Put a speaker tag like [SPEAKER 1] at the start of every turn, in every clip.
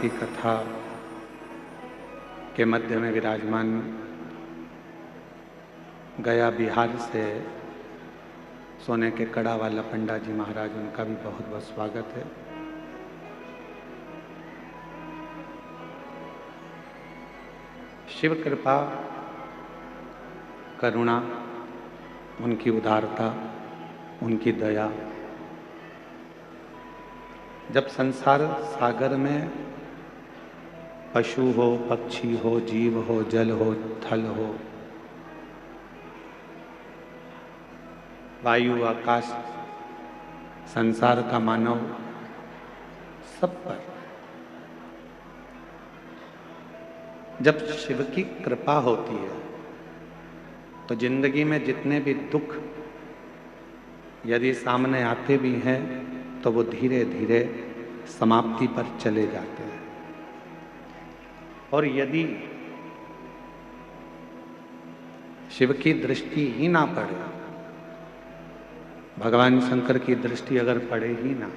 [SPEAKER 1] की कथा के मध्य में विराजमान गया बिहार से सोने के कड़ा वाला पंडा जी महाराज, उनका भी बहुत बहुत स्वागत है। शिव कृपा, करुणा, उनकी उदारता, उनकी दया, जब संसार सागर में पशु हो, पक्षी हो, जीव हो, जल हो, थल हो, वायु, आकाश, संसार का मानव, सब पर जब शिव की कृपा होती है तो जिंदगी में जितने भी दुख यदि सामने आते भी हैं तो वो धीरे धीरे समाप्ति पर चले जाते हैं। और यदि शिव की दृष्टि ही ना पड़े, भगवान शंकर की दृष्टि अगर पड़े ही ना,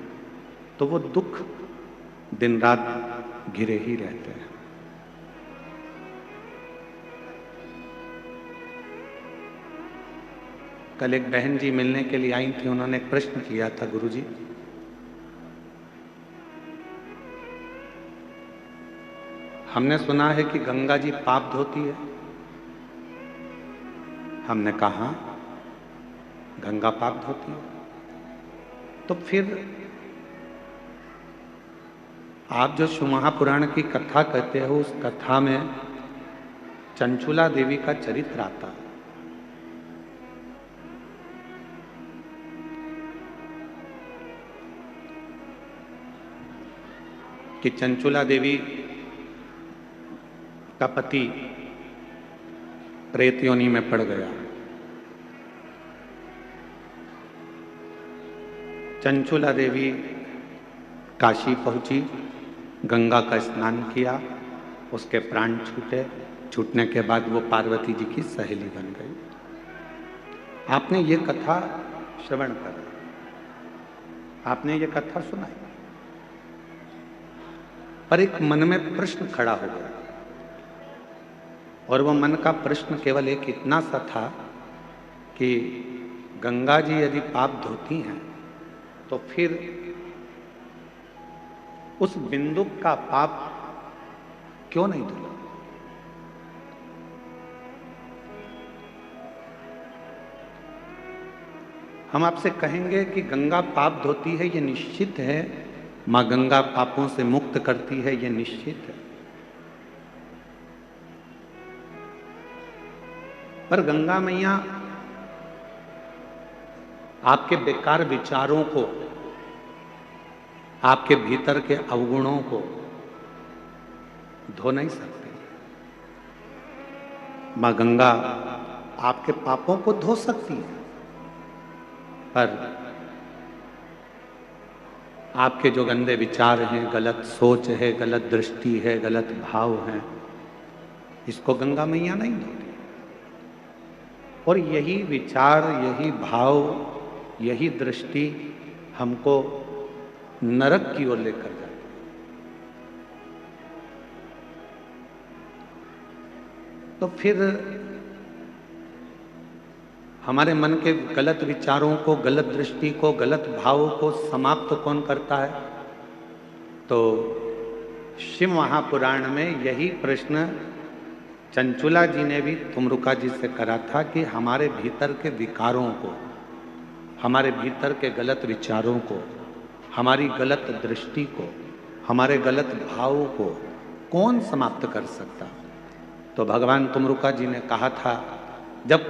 [SPEAKER 1] तो वो दुख दिन रात घिरे ही रहते हैं। कल एक बहन जी मिलने के लिए आई थी, उन्होंने एक प्रश्न किया था, गुरुजी हमने सुना है कि गंगा जी पाप धोती है। हमने कहा गंगा पाप धोती है, तो फिर आप जो शिव महापुराण की कथा कहते हो, उस कथा में चंचुला देवी का चरित्र आता है कि चंचुला देवी का पति प्रेत योनि में पड़ गया। चंचुला देवी काशी पहुंची, गंगा का स्नान किया, उसके प्राण छूटे। छूटने के बाद वो पार्वती जी की सहेली बन गई। आपने ये कथा श्रवण करा, आपने ये कथा सुनाई, पर एक मन में प्रश्न खड़ा हो गया, और वो मन का प्रश्न केवल एक इतना सा था कि गंगा जी यदि पाप धोती हैं तो फिर उस बिंदु का पाप क्यों नहीं धुला? हम आपसे कहेंगे कि गंगा पाप धोती है, ये निश्चित है। मां गंगा पापों से मुक्त करती है, ये निश्चित है। पर गंगा मैया आपके बेकार विचारों को, आपके भीतर के अवगुणों को धो नहीं सकती। मां गंगा आपके पापों को धो सकती है, पर आपके जो गंदे विचार हैं, गलत सोच है, गलत दृष्टि है, गलत भाव है, इसको गंगा मैया नहीं धोती। और यही विचार, यही भाव, यही दृष्टि हमको नरक की ओर लेकर जाती है। तो फिर हमारे मन के गलत विचारों को, गलत दृष्टि को, गलत भावों को समाप्त कौन करता है? तो शिव महापुराण में यही प्रश्न चंचुला जी ने भी तुमरुका जी से करा था कि हमारे भीतर के विकारों को, हमारे भीतर के गलत विचारों को, हमारी गलत दृष्टि को, हमारे गलत भावों को कौन समाप्त कर सकता? तो भगवान तुमरुका जी ने कहा था, जब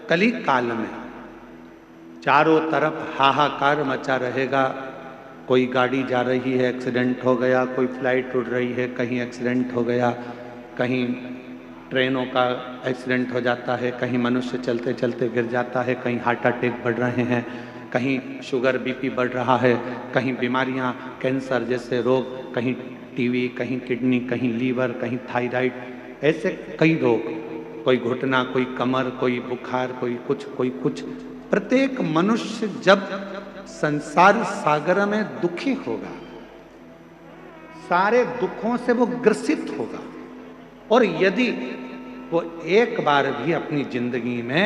[SPEAKER 1] कली काल में चारों तरफ हाहाकार मचा रहेगा, कोई गाड़ी जा रही है, एक्सीडेंट हो गया, कोई फ्लाइट उड़ रही है, कहीं एक्सीडेंट हो गया, कहीं ट्रेनों का एक्सीडेंट हो जाता है, कहीं मनुष्य चलते चलते गिर जाता है, कहीं हार्ट अटैक बढ़ रहे हैं, कहीं शुगर बीपी बढ़ रहा है, कहीं बीमारियां, कैंसर जैसे रोग, कहीं टीबी, कहीं किडनी, कहीं लीवर, कहीं थायराइड, ऐसे कई रोग, कोई घुटना, कोई कमर, कोई बुखार, कोई कुछ। प्रत्येक मनुष्य जब संसार सागर में दुखी होगा, सारे दुखों से वो ग्रसित होगा। और यदि वो एक बार भी अपनी जिंदगी में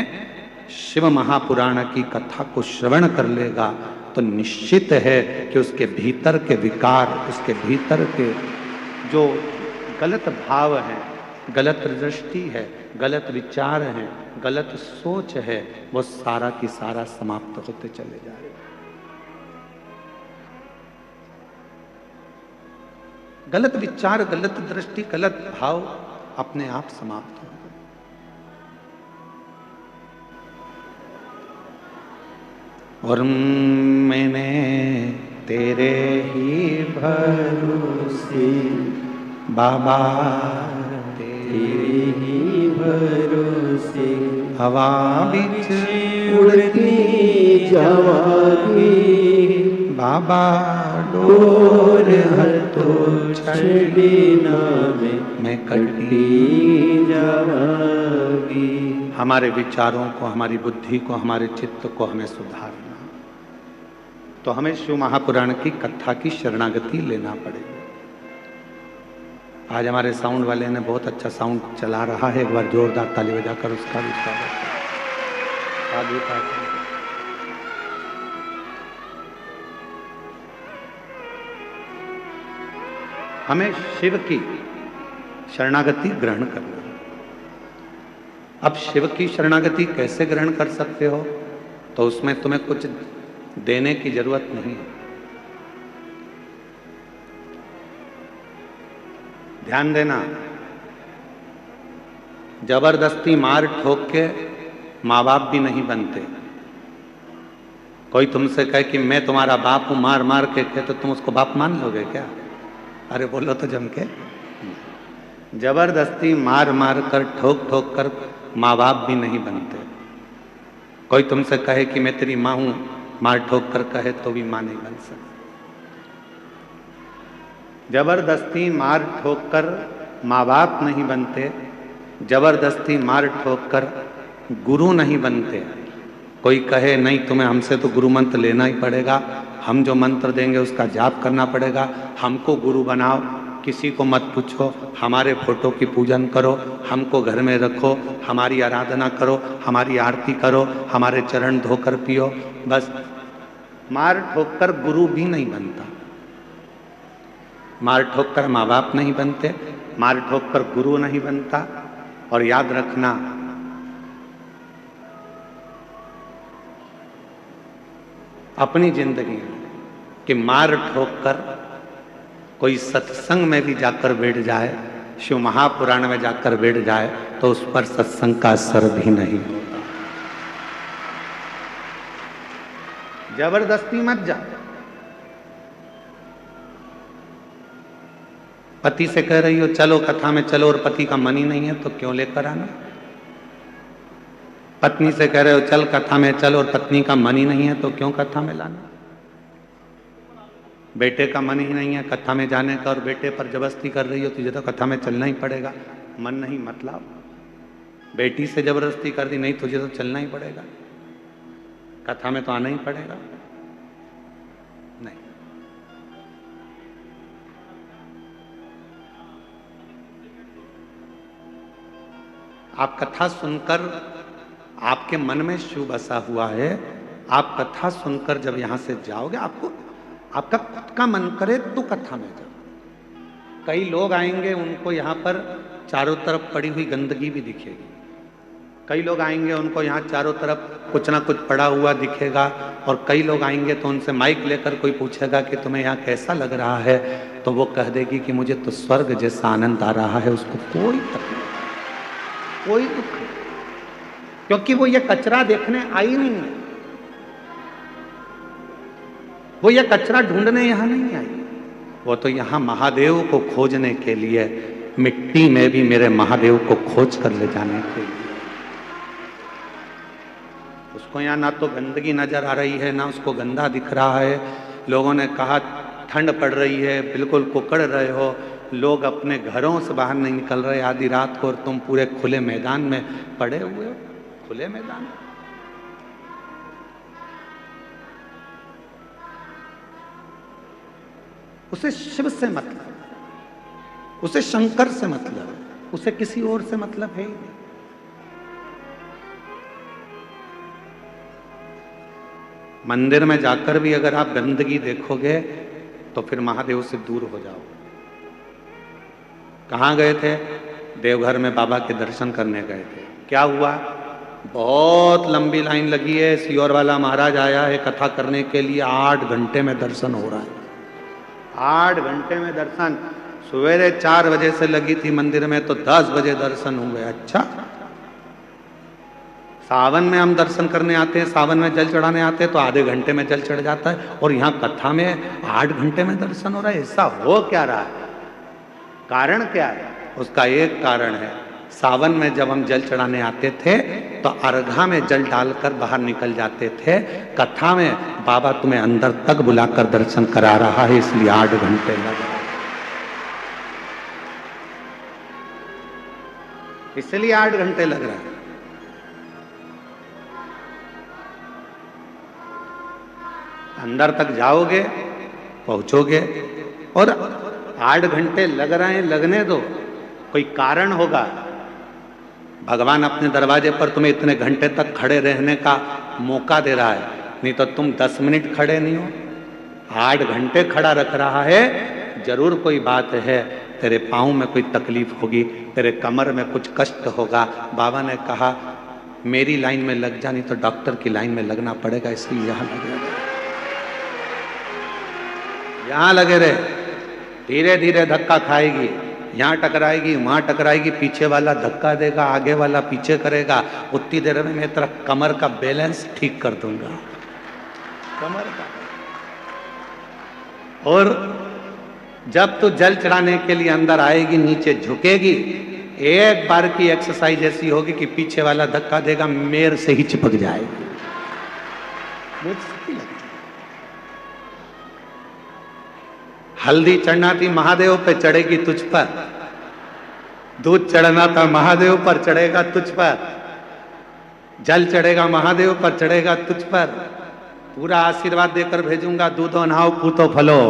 [SPEAKER 1] शिव महापुराण की कथा को श्रवण कर लेगा तो निश्चित है कि उसके भीतर के विकार, उसके भीतर के जो गलत भाव है, गलत दृष्टि है, गलत विचार है, गलत सोच है, वो सारा की सारा समाप्त होते चले जाएगा। गलत विचार, गलत दृष्टि, गलत भाव अपने आप समाप्त हो गए। और मैंने तेरे ही भरोसे बाबा, तेरे ही भरोसे हवा बिच उड़ती जावागी बाबा, डोर हर तो छड़ीना मैं कटी जावागी। हमारे विचारों को, हमारी बुद्धि को, हमारे चित्त को हमें सुधारना, तो हमें शिव महापुराण की कथा की शरणागति लेना पड़ेगी। आज हमारे साउंड वाले ने बहुत अच्छा साउंड चला रहा है, एक बार जोरदार ताली बजाकर उसका भी स्वागत है। हमें शिव की शरणागति ग्रहण करना है। अब शिव की शरणागति कैसे ग्रहण कर सकते हो? तो उसमें तुम्हें कुछ देने की जरूरत नहीं है। ध्यान देना, जबरदस्ती मार ठोक के माँ बाप भी नहीं बनते। कोई तुमसे कहे कि मैं तुम्हारा बाप हूं मार मार के, तो तुम उसको बाप मान लोगे क्या? अरे बोलो तो जम के। जबरदस्ती मार मार कर, ठोक ठोक कर माँ बाप भी नहीं बनते। कोई तुमसे कहे कि मैं तेरी माँ हूं, मार ठोक कर कहे तो भी माँ नहीं बन सकती। जबरदस्ती मार ठोक कर माँ बाप नहीं बनते, जबरदस्ती मार ठोक कर गुरु नहीं बनते। कोई कहे नहीं तुम्हें हमसे तो गुरु मंत्र लेना ही पड़ेगा, हम जो मंत्र देंगे उसका जाप करना पड़ेगा, हमको गुरु बनाओ, किसी को मत पूछो, हमारे फोटो की पूजन करो, हमको घर में रखो, हमारी आराधना करो, हमारी आरती करो, हमारे चरण धोकर पियो। बस मार ठोक कर गुरु भी नहीं बनता, मार ठोक कर माँ बाप नहीं बनते, मार ठोक कर गुरु नहीं बनता। और याद रखना, अपनी जिंदगी में कि मार ठोक कर कोई सत्संग में भी जाकर बैठ जाए, शिव महापुराण में जाकर बैठ जाए, तो उस पर सत्संग का असर भी नहीं होता। जबरदस्ती मत जा। पति से कह रही हो चलो कथा में चलो, और पति का मन ही नहीं है तो क्यों लेकर आना? पत्नी से कह रहे हो चल कथा में चल, और पत्नी का मन ही नहीं है तो क्यों कथा में लाना? बेटे का मन ही नहीं है कथा में जाने का, और बेटे पर जबरदस्ती कर रही हो, तुझे तो कथा में चलना ही पड़ेगा। मन नहीं मतलब बेटी से जबरदस्ती कर दी, नहीं तुझे तो चलना ही पड़ेगा, कथा में तो आना ही पड़ेगा। नहीं, आप कथा सुनकर, आपके मन में शिव बसा हुआ है, आप कथा सुनकर जब यहां से जाओगे, आपको आपका खुद का मन करे तो कथा में जाओ। कई लोग आएंगे, उनको यहाँ पर चारों तरफ पड़ी हुई गंदगी भी दिखेगी। कई लोग आएंगे, उनको यहाँ चारों तरफ कुछ ना कुछ पड़ा हुआ दिखेगा। और कई लोग आएंगे तो उनसे माइक लेकर कोई पूछेगा कि तुम्हें यहाँ कैसा लग रहा है, तो वो कह देगी कि मुझे तो स्वर्ग जैसा आनंद आ रहा है। उसको कोई तकलीफ, कोई दुख नहीं, क्योंकि वो ये कचरा देखने आई नहीं है, वो ये कचरा ढूंढने यहां नहीं आई, वो तो यहां महादेव को खोजने के लिए, मिट्टी में भी मेरे महादेव को खोज कर ले जाने के लिए। उसको यहाँ ना तो गंदगी नजर आ रही है, ना उसको गंदा दिख रहा है। लोगों ने कहा ठंड पड़ रही है, बिल्कुल कुकड़ रहे हो, लोग अपने घरों से बाहर नहीं निकल रहे आधी रात को, और तुम पूरे खुले मैदान में पड़े हुए हो। खुले मैदान, उसे शिव से मतलब, उसे शंकर से मतलब है, उसे किसी और से मतलब है ही नहीं। मंदिर में जाकर भी अगर आप गंदगी देखोगे तो फिर महादेव से दूर हो जाओ। कहाँ गए थे? देवघर में बाबा के दर्शन करने गए थे। क्या हुआ? बहुत लंबी लाइन लगी है, सियोर वाला महाराज आया है कथा करने के लिए, 8 घंटे में दर्शन हो रहा है। 8 घंटे में दर्शन। सवेरे 4 बजे से लगी थी मंदिर में तो 10 बजे दर्शन हुए। अच्छा, सावन में हम दर्शन करने आते हैं, सावन में जल चढ़ाने आते हैं तो आधे घंटे में जल चढ़ जाता है, और यहाँ कथा में 8 घंटे में दर्शन हो रहा है। ऐसा हो क्या रहा है? कारण क्या है? उसका एक कारण है, सावन में जब हम जल चढ़ाने आते थे तो अर्घा में जल डालकर बाहर निकल जाते थे। कथा में बाबा तुम्हें अंदर तक बुलाकर दर्शन करा रहा है, इसलिए 8 घंटे लग रहे, इसलिए 8 घंटे लग रहा है। अंदर तक जाओगे, पहुंचोगे, और 8 घंटे लग रहे हैं, लगने दो, कोई कारण होगा। भगवान अपने दरवाजे पर तुम्हें इतने घंटे तक खड़े रहने का मौका दे रहा है, नहीं तो तुम 10 मिनट खड़े नहीं हो। 8 घंटे खड़ा रख रहा है, जरूर कोई बात है। तेरे पाँव में कोई तकलीफ होगी, तेरे कमर में कुछ कष्ट होगा। बाबा ने कहा मेरी लाइन में लग जा, नहीं तो डॉक्टर की लाइन में लगना पड़ेगा, इसलिए यहां लगे रहे, यहां लगे रहे। धीरे धीरे धक्का खाएगी, यहां टकराएगी, वहां टकराएगी, पीछे वाला धक्का देगा, आगे वाला पीछे करेगा। उतनी देर में मैं तेरा कमर का बैलेंस ठीक कर दूंगा, कमर का। और जब तू जल चढ़ाने के लिए अंदर आएगी, नीचे झुकेगी, एक बार की एक्सरसाइज ऐसी होगी कि पीछे वाला धक्का देगा, मेर से ही चिपक जाएगी। मुझसे लगता, हल्दी चढ़ना थी महादेव पे, चढ़ेगी तुझ पर। दूध चढ़ना था महादेव पर, चढ़ेगा तुझ पर। जल चढ़ेगा महादेव पर, चढ़ेगा तुझ पर। पूरा आशीर्वाद देकर भेजूंगा, दूधो नहाओ पूतो फलो।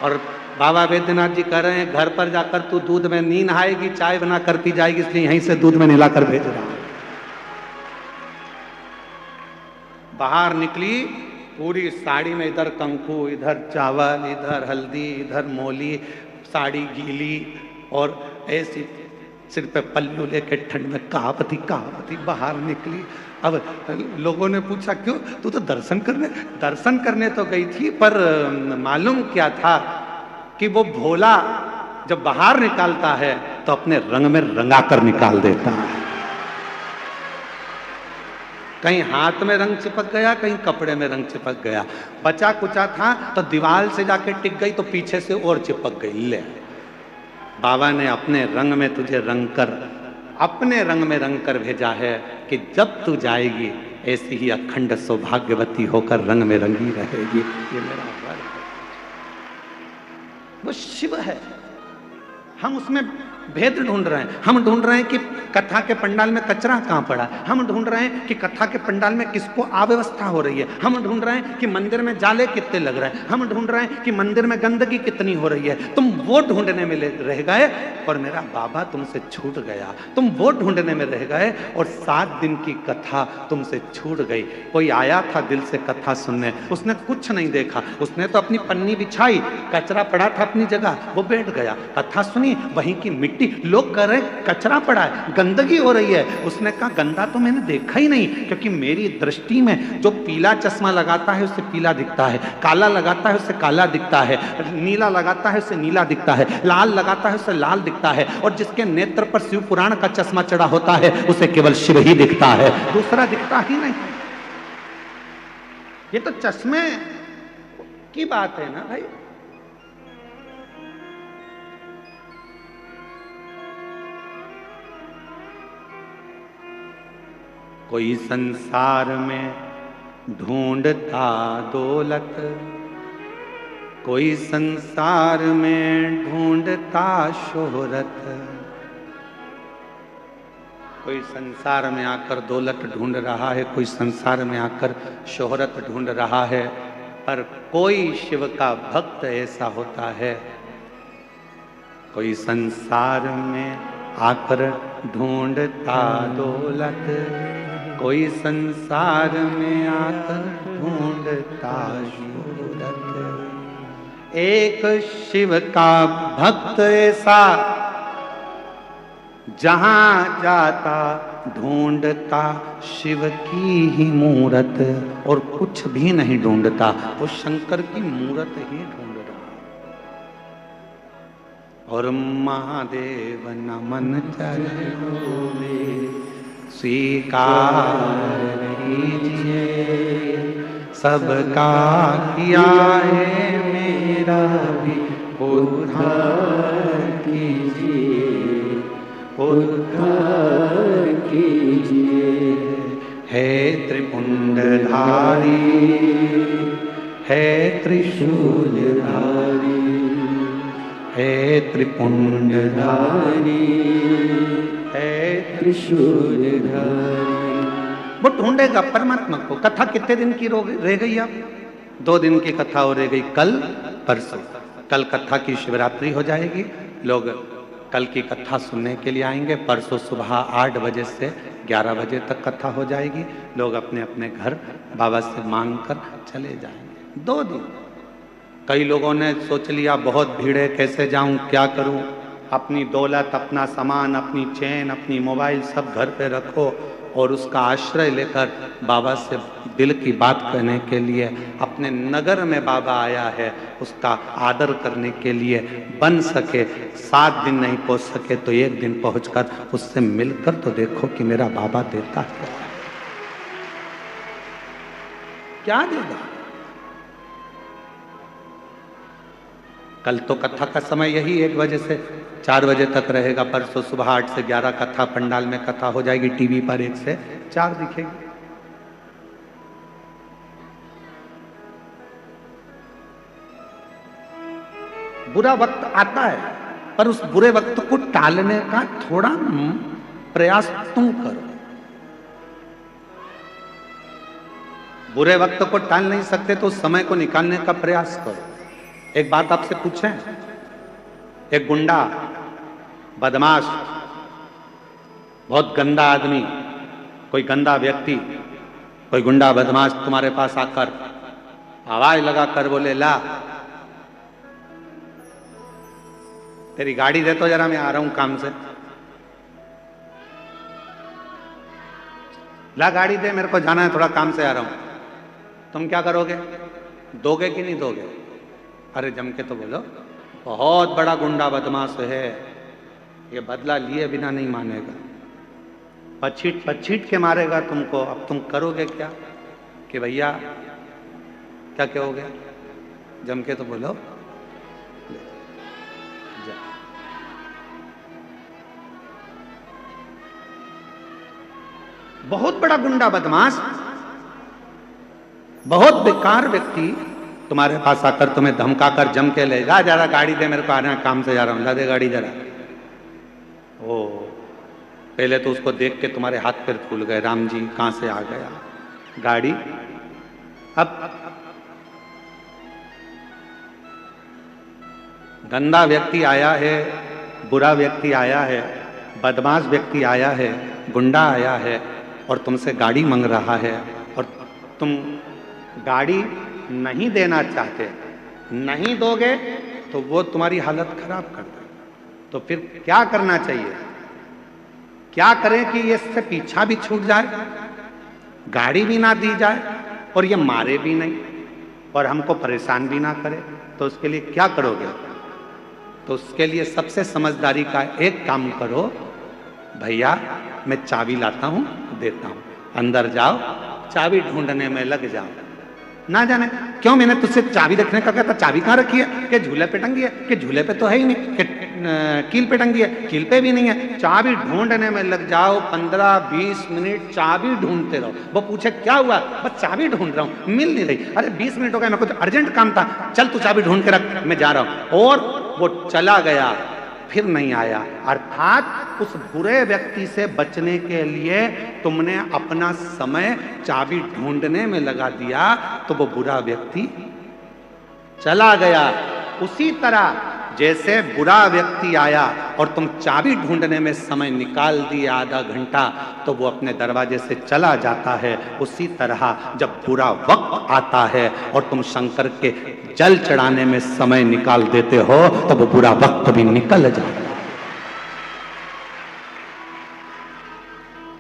[SPEAKER 1] और बाबा वैद्यनाथ जी कह रहे हैं घर पर जाकर तू दूध में नहीं नहाएगी, चाय बना कर पी जाएगी, इसलिए यहीं से दूध में नहलाकर भेज रहा हूं। बाहर निकली पूरी साड़ी में, इधर कंकु, इधर चावल, इधर हल्दी, इधर मोली, साड़ी गीली, और ऐसी सिर पे पल्लू लेके ठंड में कहावती बाहर निकली। अब लोगों ने पूछा क्यों? तू तो दर्शन करने तो गई थी, पर मालूम क्या था कि वो भोला जब बाहर निकालता है तो अपने रंग में रंगा कर निकाल देता है। कहीं हाथ में रंग चिपक गया, कहीं कपड़े में रंग चिपक गया। बचा कुचा था तो दीवार से जाके टिक गई, तो पीछे से और चिपक गई। ले, बाबा ने अपने रंग में तुझे रंग कर, अपने रंग में रंग कर भेजा है कि जब तू जाएगी ऐसी ही अखंड सौभाग्यवती होकर रंग में रंगी रहेगी। ये मेरा वर है, वो शिव है। हम उसमें भेद ढूंढ रहे हैं। हम ढूंढ रहे हैं कि कथा के पंडाल में कचरा कहां पड़ा, हम ढूंढ रहे हैं कि कथा के पंडाल में किसको अव्यवस्था हो रही है, हम ढूंढ रहे हैं कि मंदिर में जाले कितने लग रहे हैं, हम ढूंढ रहे हैं कि मंदिर में गंदगी कितनी हो रही है। तुम वो ढूंढने में रह गए और मेरा बाबा तुमसे छूट गया। तुम वो ढूंढने में रह गए और 7 दिन की कथा तुमसे छूट गई। कोई आया था दिल से कथा सुनने, उसने कुछ नहीं देखा, उसने तो अपनी पन्नी बिछाई, कचरा पड़ा था अपनी जगह, वो बैठ गया, कथा सुनी, वहीं की मिट्टी। लोग कह रहे कचरा पड़ा है, गंदगी हो रही है। उसने कहा गंदा तो मैंने देखा ही नहीं, क्योंकि मेरी दृष्टि में जो पीला चश्मा लगाता है उसे पीला दिखता है, काला लगाता है उसे काला दिखता है, नीला लगाता है उसे नीला दिखता है, लाल लगाता है उसे लाल दिखता है, और जिसके नेत्र पर शिव पुराण का चश्मा चढ़ा होता है उसे केवल शिव ही दिखता है, दूसरा दिखता ही नहीं। ये तो चश्मे की बात है ना भाई। कोई संसार में ढूंढता दौलत, कोई संसार में ढूंढता शोहरत। कोई संसार में आकर दौलत ढूंढ रहा है, कोई संसार में आकर शोहरत ढूंढ रहा है, पर कोई शिव का भक्त ऐसा होता है कोई संसार में आकर ढूंढता दौलत, कोई संसार में आकर ढूंढता शोहरत। एक शिव का भक्त ऐसा जहां जाता ढूंढता शिव की ही मूरत, और कुछ भी नहीं ढूंढता, वो शंकर की मूरत ही ढूंढ रहा। और महादेव नमन चरणों में स्वीकार कीजिए, सबका किया है मेरा भी उद्धार कीजिए, उद्धार कीजिए। है त्रिपुंडधारी, है त्रिशूलधारी, है त्रिपुंडधारी, है त्रिशूलधारी। वो ढूंढेगा परमात्मा को। कथा कितने दिन की रह गई? अब 2 दिन की कथा हो रह गई, कल परसों। कल कथा की शिवरात्रि हो जाएगी, लोग कल की कथा सुनने के लिए आएंगे। परसों सुबह 8 बजे से 11 बजे तक कथा हो जाएगी। लोग अपने अपने घर बाबा से मांग कर चले जाएंगे। 2 दिन। कई लोगों ने सोच लिया बहुत भीड़ है, कैसे जाऊं, क्या करूं, अपनी दौलत, अपना सामान, अपनी चेन, अपनी मोबाइल सब घर पे रखो और उसका आश्रय लेकर बाबा से दिल की बात करने के लिए, अपने नगर में बाबा आया है उसका आदर करने के लिए, बन सके 7 दिन नहीं पहुंच सके तो 1 दिन पहुंचकर उससे मिलकर तो देखो कि मेरा बाबा देता है क्या देगा। कल तो कथा का समय यही 1 बजे से 4 बजे तक रहेगा। परसों सुबह 8 से 11 कथा पंडाल में कथा हो जाएगी, टीवी पर 1 से 4 दिखेगी। बुरा वक्त आता है, पर उस बुरे वक्त को टालने का थोड़ा प्रयास तुम करो। बुरे वक्त को टाल नहीं सकते तो उस समय को निकालने का प्रयास करो। एक बात आपसे पूछें, एक गुंडा, बदमाश, बहुत गंदा आदमी, कोई गंदा व्यक्ति, कोई गुंडा बदमाश तुम्हारे पास आकर आवाज लगाकर बोले, ला तेरी गाड़ी दे तो जरा, मैं आ रहा हूं काम से, ला गाड़ी दे, मेरे को जाना है, थोड़ा काम से आ रहा हूं। तुम क्या करोगे? दोगे कि नहीं दोगे? अरे जम के तो बोलो, बहुत बड़ा गुंडा बदमाश है, ये बदला लिए बिना नहीं मानेगा, पछीट पछीट के मारेगा तुमको। अब तुम करोगे क्या कि भैया क्या कहोगे? जम के तो बोलो, बहुत बड़ा गुंडा बदमाश, बहुत बेकार व्यक्ति तुम्हारे पास आकर तुम्हें धमकाकर जम के ले जा, जरा गाड़ी दे, मेरे को आना है, काम से जा रहा हूं, ला दे गाड़ी जरा। ओ पहले तो उसको देख के तुम्हारे हाथ पैर फूल गए, राम जी कहां से आ गया गाड़ी। अब गंदा व्यक्ति आया है, बुरा व्यक्ति आया है, बदमाश व्यक्ति आया है, गुंडा आया है और तुमसे गाड़ी मांग रहा है, और तुम गाड़ी नहीं देना चाहते, नहीं दोगे तो वो तुम्हारी हालत खराब कर दे। तो फिर क्या करना चाहिए? क्या करें कि ये इससे पीछा भी छूट जाए, गाड़ी भी ना दी जाए और ये मारे भी नहीं और हमको परेशान भी ना करे? तो उसके लिए क्या करोगे? तो उसके लिए सबसे समझदारी का एक काम करो, भैया मैं चाबी लाता हूं, देता हूं, अंदर जाओ, चाबी ढूंढने में लग जाओ। ना जाने क्यों मैंने तुझसे चाबी रखने का कहा था, चाबी कहाँ रखी है? कि झूले पे टंगी है, कि झूले पे तो है ही नहीं, कि कील पे टंगी है, कील पे भी नहीं है। चाबी ढूंढने में लग जाओ, 15-20 मिनट चाबी ढूंढते रहो। वो पूछे क्या हुआ? बस चाबी ढूंढ रहा हूं, मिल नहीं रही। अरे 20 मिनट हो गए, मेरे को अर्जेंट काम था, चल तू चाबी ढूंढ के रख, मैं जा रहा हूं। और वो चला गया, फिर नहीं आया। अर्थात उस बुरे व्यक्ति से बचने के लिए तुमने अपना समय चाबी ढूंढने में लगा दिया, तो वो बुरा व्यक्ति चला गया। उसी तरह जैसे बुरा व्यक्ति आया और तुम चाबी ढूंढने में समय निकाल दिए आधा घंटा, तो वो अपने दरवाजे से चला जाता है। उसी तरह जब बुरा वक्त आता है और तुम शंकर के जल चढ़ाने में समय निकाल देते हो, तो वो बुरा वक्त भी निकल जाता है।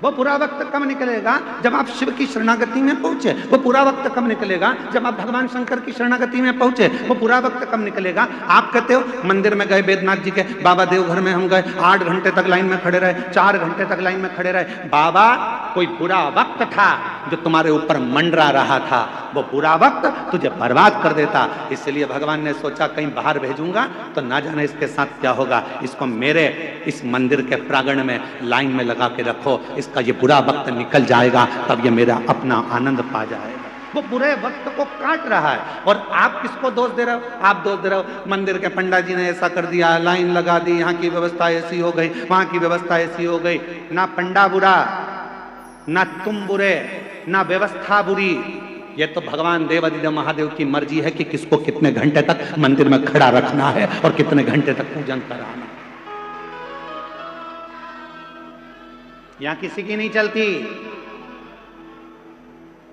[SPEAKER 1] वो बुरा वक्त कब निकलेगा? जब आप शिव की शरणागति में पहुंचे। वो बुरा वक्त कब निकलेगा? जब आप भगवान शंकर की शरणागति में पहुंचे। वो बुरा वक्त कब निकलेगा? आप कहते हो मंदिर में गए बैद्यनाथ जी के, बाबा देवघर में हम गए, 8 घंटे तक लाइन में खड़े रहे, 4 घंटे तक लाइन में खड़े रहे। बाबा, कोई बुरा वक्त था जो तुम्हारे ऊपर मंडरा रहा था, वो बुरा वक्त तुझे बर्बाद कर देता। इसलिए भगवान ने सोचा कहीं बाहर भेजूंगा तो ना जाने इसके साथ क्या होगा। इसको मेरे इस मंदिर के प्रांगण में लाइन में लगा के रखो, इसका ये बुरा वक्त निकल जाएगा, तब ये मेरा अपना आनंद पा जाएगा। वो बुरे वक्त को काट रहा है। और आप किसको दोष दे रहे हो? आप दोष दे रहे हो मंदिर के पंडा जी ने ऐसा कर दिया, लाइन लगा दी, यहाँ की व्यवस्था ऐसी हो गई, वहां की व्यवस्था ऐसी हो गई। ना पंडा बुरा, ना तुम बुरे, ना व्यवस्था बुरी। ये तो भगवान देवादिदेव महादेव की मर्जी है कि किसको कितने घंटे तक मंदिर में खड़ा रखना है और कितने घंटे तक पूजन कराना। यहां किसी की नहीं चलती,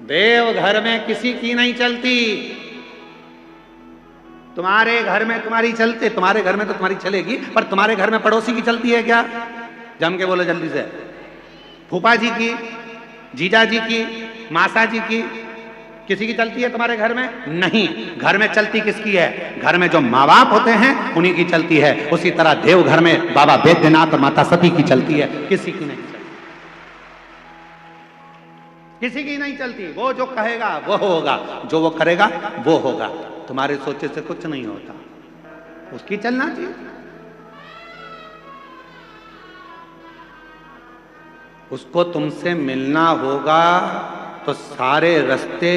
[SPEAKER 1] देव घर में किसी की नहीं चलती। तुम्हारे घर में तुम्हारी चलते, तुम्हारे घर में तो तुम्हारी चलेगी, पर तुम्हारे घर में पड़ोसी की चलती है क्या? जम के बोलो जल्दी से। फूफा जी की, जीजा जी की, मासा जी की, किसी की चलती है तुम्हारे घर में? नहीं। घर में चलती किसकी है? घर में जो माँ बाप होते हैं उन्हीं की चलती है। उसी तरह देव घर में बाबा बैद्यनाथ और माता सती की चलती है, किसी की नहीं चलती। किसी की नहीं चलती। वो जो कहेगा वो होगा, जो वो करेगा वो होगा। तुम्हारे सोचे से कुछ नहीं होता, उसकी चलना चाहिए। उसको तुमसे मिलना होगा तो सारे रास्ते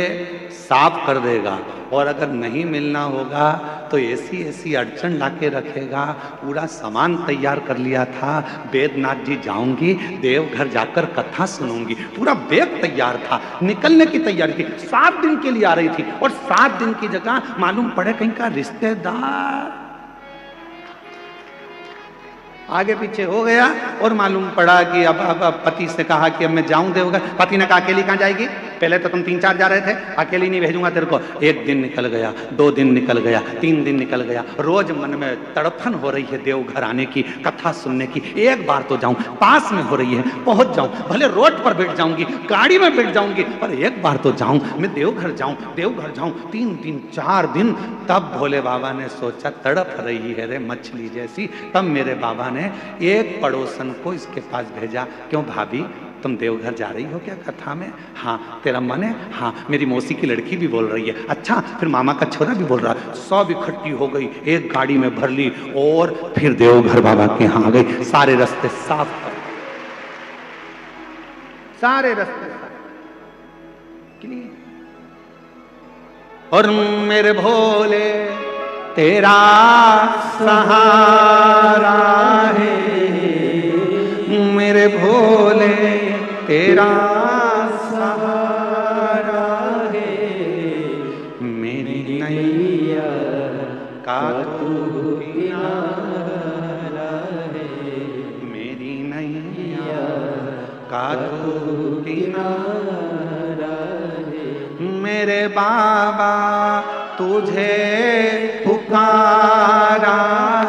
[SPEAKER 1] साफ कर देगा, और अगर नहीं मिलना होगा तो ऐसी ऐसी अड़चन लाके रखेगा। पूरा सामान तैयार कर लिया था, बैद्यनाथ जी जाऊंगी, देवघर जाकर कथा सुनूंगी, पूरा बैग तैयार था, निकलने की तैयारी थी, 7 दिन के लिए आ रही थी, और 7 दिन की जगह मालूम पड़े कहीं का रिश्तेदार आगे पीछे हो गया, और मालूम पड़ा कि अब पति से कहा कि अब मैं जाऊं देवघर। पति ने कहा अकेली कहां जाएगी? पहले तो तुम 3-4 जा रहे थे, अकेली नहीं भेजूंगा तेरे को। 1 दिन निकल गया, 2 दिन निकल गया, 3 दिन निकल गया। रोज मन में तड़फन हो रही है देवघर आने की, कथा सुनने की। एक बार तो जाऊं, पास में हो रही है, पहुंच जाऊं, भले रोड पर बैठ जाऊंगी, गाड़ी में बैठ जाऊंगी, पर एक बार तो जाऊं, मैं देवघर जाऊं, देवघर जाऊं। 3 दिन 4 दिन, तब भोले बाबा ने सोचा तड़प रही है रे मछली जैसी। तब मेरे बाबा ने एक पड़ोसन को इसके पास भेजा। क्यों भाभी, तुम देवघर जा रही हो क्या कथा में? हाँ। तेरा मन है? हाँ। मेरी मौसी की लड़की भी बोल रही है। अच्छा, फिर मामा का छोरा भी बोल रहा है। सब इकट्ठी हो गई, एक गाड़ी में भर ली, और फिर देवघर बाबा के यहाँ आ गई। सारे रास्ते साफ कर, सारे रास्ते क्लियर। और मेरे भोले तेरा सहारा है, मेरे भोले तेरा सहारा है, मेरी नैया का तू किनारा है, मेरी नैया का तू किनारा है। मेरे बाबा तुझे पुकारा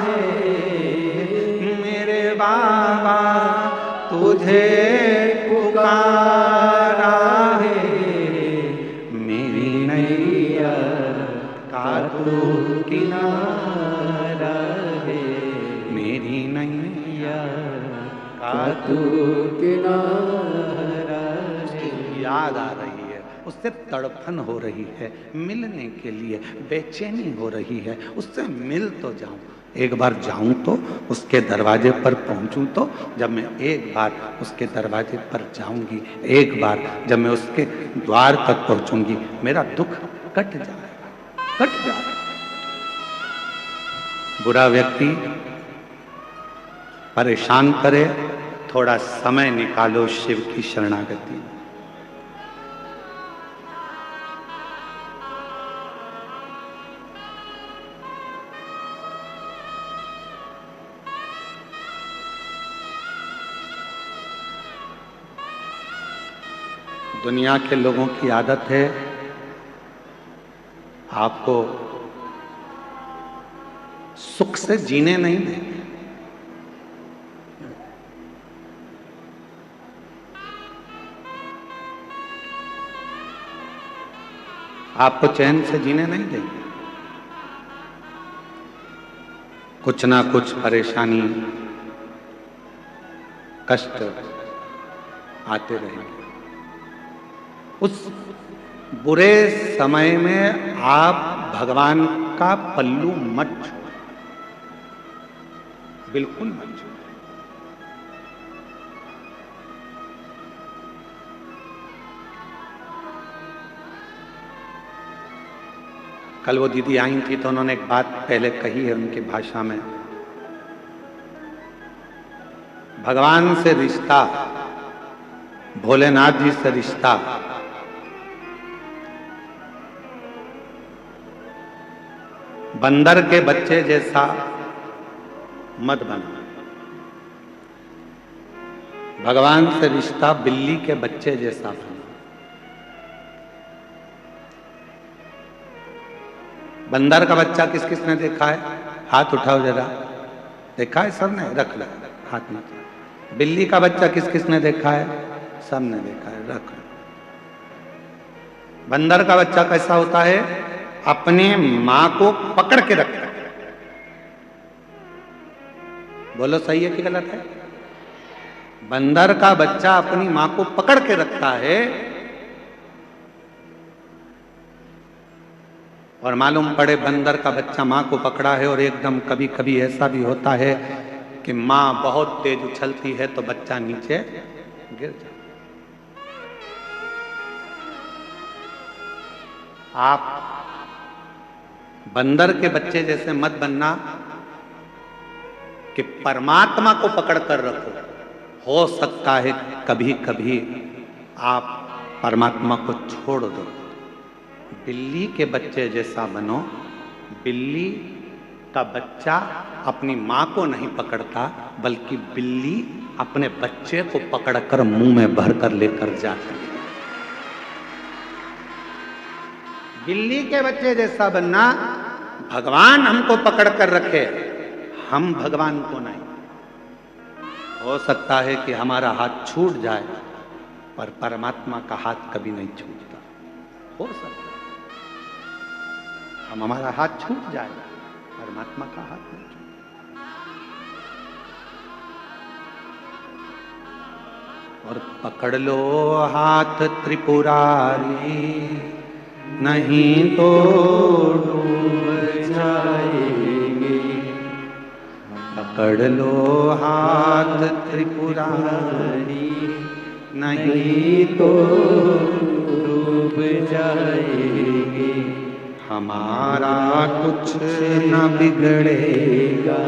[SPEAKER 1] है, मेरे बाबा तुझे पुकारा है, मेरी नैया का तू किनारा है, मेरी नैया का तू किनारा है। याद आ रही है, उससे तड़पन हो रही है, मिलने के लिए बेचैनी हो रही है, उससे मिल तो जाऊं। एक बार जाऊं तो उसके दरवाजे पर पहुंचूं तो, जब मैं एक बार उसके दरवाजे पर जाऊंगी, एक बार जब मैं उसके द्वार तक पहुंचूंगी, मेरा दुख कट जाएगा, कट जाएगा। बुरा व्यक्ति परेशान करे, थोड़ा समय निकालो शिव की शरणागति। दुनिया के लोगों की आदत है आपको सुख से जीने नहीं देंगे। आपको चैन से जीने नहीं देंगे। कुछ ना कुछ परेशानी, कष्ट आते रहेंगे। उस बुरे समय में आप भगवान का पल्लू मत छूए, बिल्कुल मत छूए। कल वो दीदी आई थी तो उन्होंने एक बात पहले कही है उनकी भाषा में, भगवान से रिश्ता, भोलेनाथ जी से रिश्ता बंदर के बच्चे जैसा मत बना। भगवान से रिश्ता बिल्ली के बच्चे जैसा बना। बंदर का बच्चा किस किसने देखा है? हाथ उठाओ जरा। देखा है सबने? रख लो हाथ में। बिल्ली का बच्चा किस किसने देखा है? सबने देखा है, रख लो। बंदर का बच्चा कैसा होता है? अपने मां को पकड़ के रखता है। बोलो सही है कि गलत है? बंदर का बच्चा अपनी मां को पकड़ के रखता है और मालूम पड़े बंदर का बच्चा मां को पकड़ा है और एकदम कभी कभी ऐसा भी होता है कि मां बहुत तेज उछलती है तो बच्चा नीचे गिर जाता। आप बंदर के बच्चे जैसे मत बनना कि परमात्मा को पकड़ कर रखो। हो सकता है कभी कभी आप परमात्मा को छोड़ दो। बिल्ली के बच्चे जैसा बनो। बिल्ली का बच्चा अपनी मां को नहीं पकड़ता, बल्कि बिल्ली अपने बच्चे को पकड़कर मुंह में भरकर लेकर जाती है। बिल्ली के बच्चे जैसा बनना। भगवान हमको पकड़ कर रखे, हम भगवान को नहीं। हो सकता है कि हमारा हाथ छूट जाए, पर परमात्मा का हाथ कभी नहीं छूटता। हो सकता है हमारा हाथ छूट जाए, परमात्मा का हाथ नहीं छूटता। और पकड़ लो हाथ त्रिपुरारी, नहीं तो डूब जाएंगे। पकड़ लो हाथ त्रिपुरारी, नहीं तो डूब जाएंगे। हमारा कुछ न बिगड़ेगा,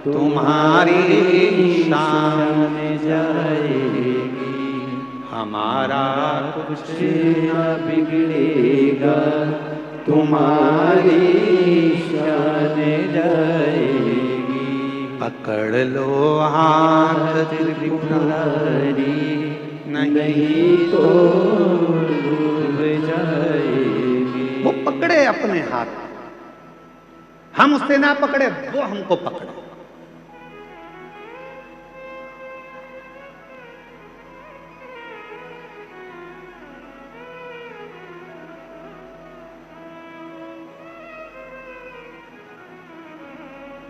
[SPEAKER 1] तुम्हारी शान जाएगी। हमारा कुछ न बिगड़ेगा, तुम्हारी शान जाएगी। पकड़ लो हाथ त्रिपुरारी, नहीं तो डूब जाएगी। वो पकड़े अपने हाथ, हम उससे ना पकड़े, वो हमको पकड़े।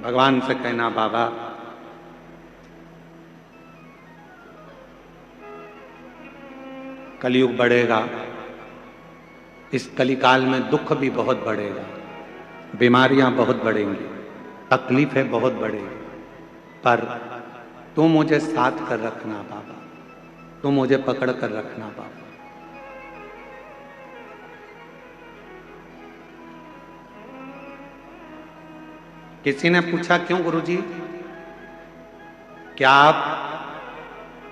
[SPEAKER 1] भगवान से कहना, बाबा कलयुग बढ़ेगा, इस कलिकाल में दुख भी बहुत बढ़ेगा, बीमारियां बहुत बढ़ेंगी, तकलीफें बहुत बढ़ेंगी, पर तू मुझे साथ कर रखना बाबा, तू मुझे पकड़ कर रखना बाबा। किसी ने पूछा, क्यों गुरुजी, क्या आप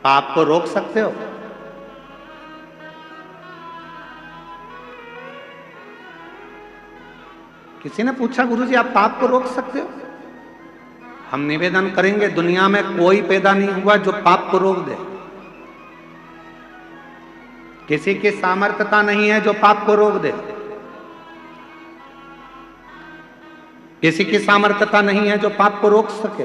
[SPEAKER 1] पाप को रोक सकते हो? किसी ने पूछा, गुरुजी आप पाप को रोक सकते हो? हम निवेदन करेंगे, दुनिया में कोई पैदा नहीं हुआ जो पाप को रोक दे। किसी की सामर्थ्यता नहीं है जो पाप को रोक दे। किसी की सामर्थ्यता नहीं है जो पाप को रोक सके।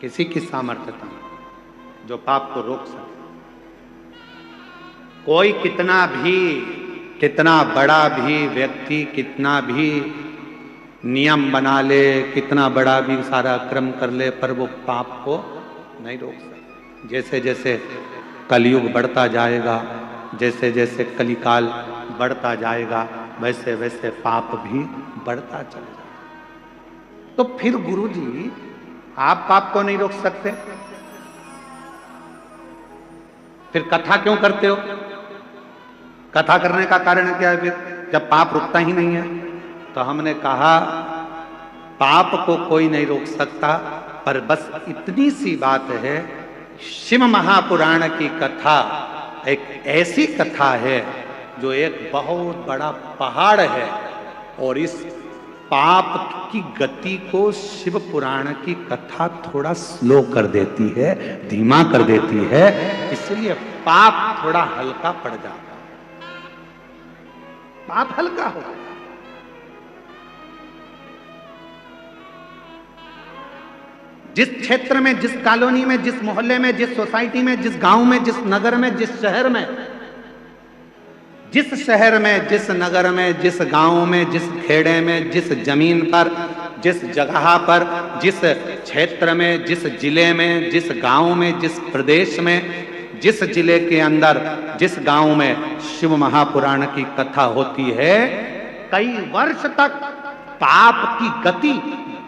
[SPEAKER 1] किसी की सामर्थ्यता नहीं जो पाप को रोक सके। कोई कितना बड़ा भी व्यक्ति कितना भी नियम बना ले, कितना बड़ा भी सारा क्रम कर ले, पर वो पाप को नहीं रोक सकता। जैसे जैसे कलयुग बढ़ता जाएगा, जैसे जैसे कलिकाल बढ़ता जाएगा, वैसे वैसे पाप भी बढ़ता चला जाएगा। तो फिर गुरुजी आप पाप को नहीं रोक सकते, फिर कथा क्यों करते हो? कथा करने का कारण क्या है फिर, जब पाप रुकता ही नहीं है? तो हमने कहा पाप को कोई नहीं रोक सकता, पर बस इतनी सी बात है, शिव महापुराण की कथा एक ऐसी कथा है जो एक बहुत बड़ा पहाड़ है, और इस पाप की गति को शिव पुराण की कथा थोड़ा स्लो कर देती है, धीमा कर देती है, इसलिए पाप थोड़ा हल्का पड़ जाता है। पाप हल्का हो गया। जिस क्षेत्र में, जिस कॉलोनी में, जिस मोहल्ले में, जिस सोसाइटी में, जिस गांव में, जिस नगर में, जिस शहर में, जिस नगर में, जिस गांव में, जिस खेड़े में, जिस जमीन पर, जिस जगह पर, जिस क्षेत्र में, जिस जिले में, जिस गांव में, जिस प्रदेश में, जिस जिले के अंदर, जिस गांव में शिव महापुराण की कथा होती है, कई वर्ष तक पाप की गति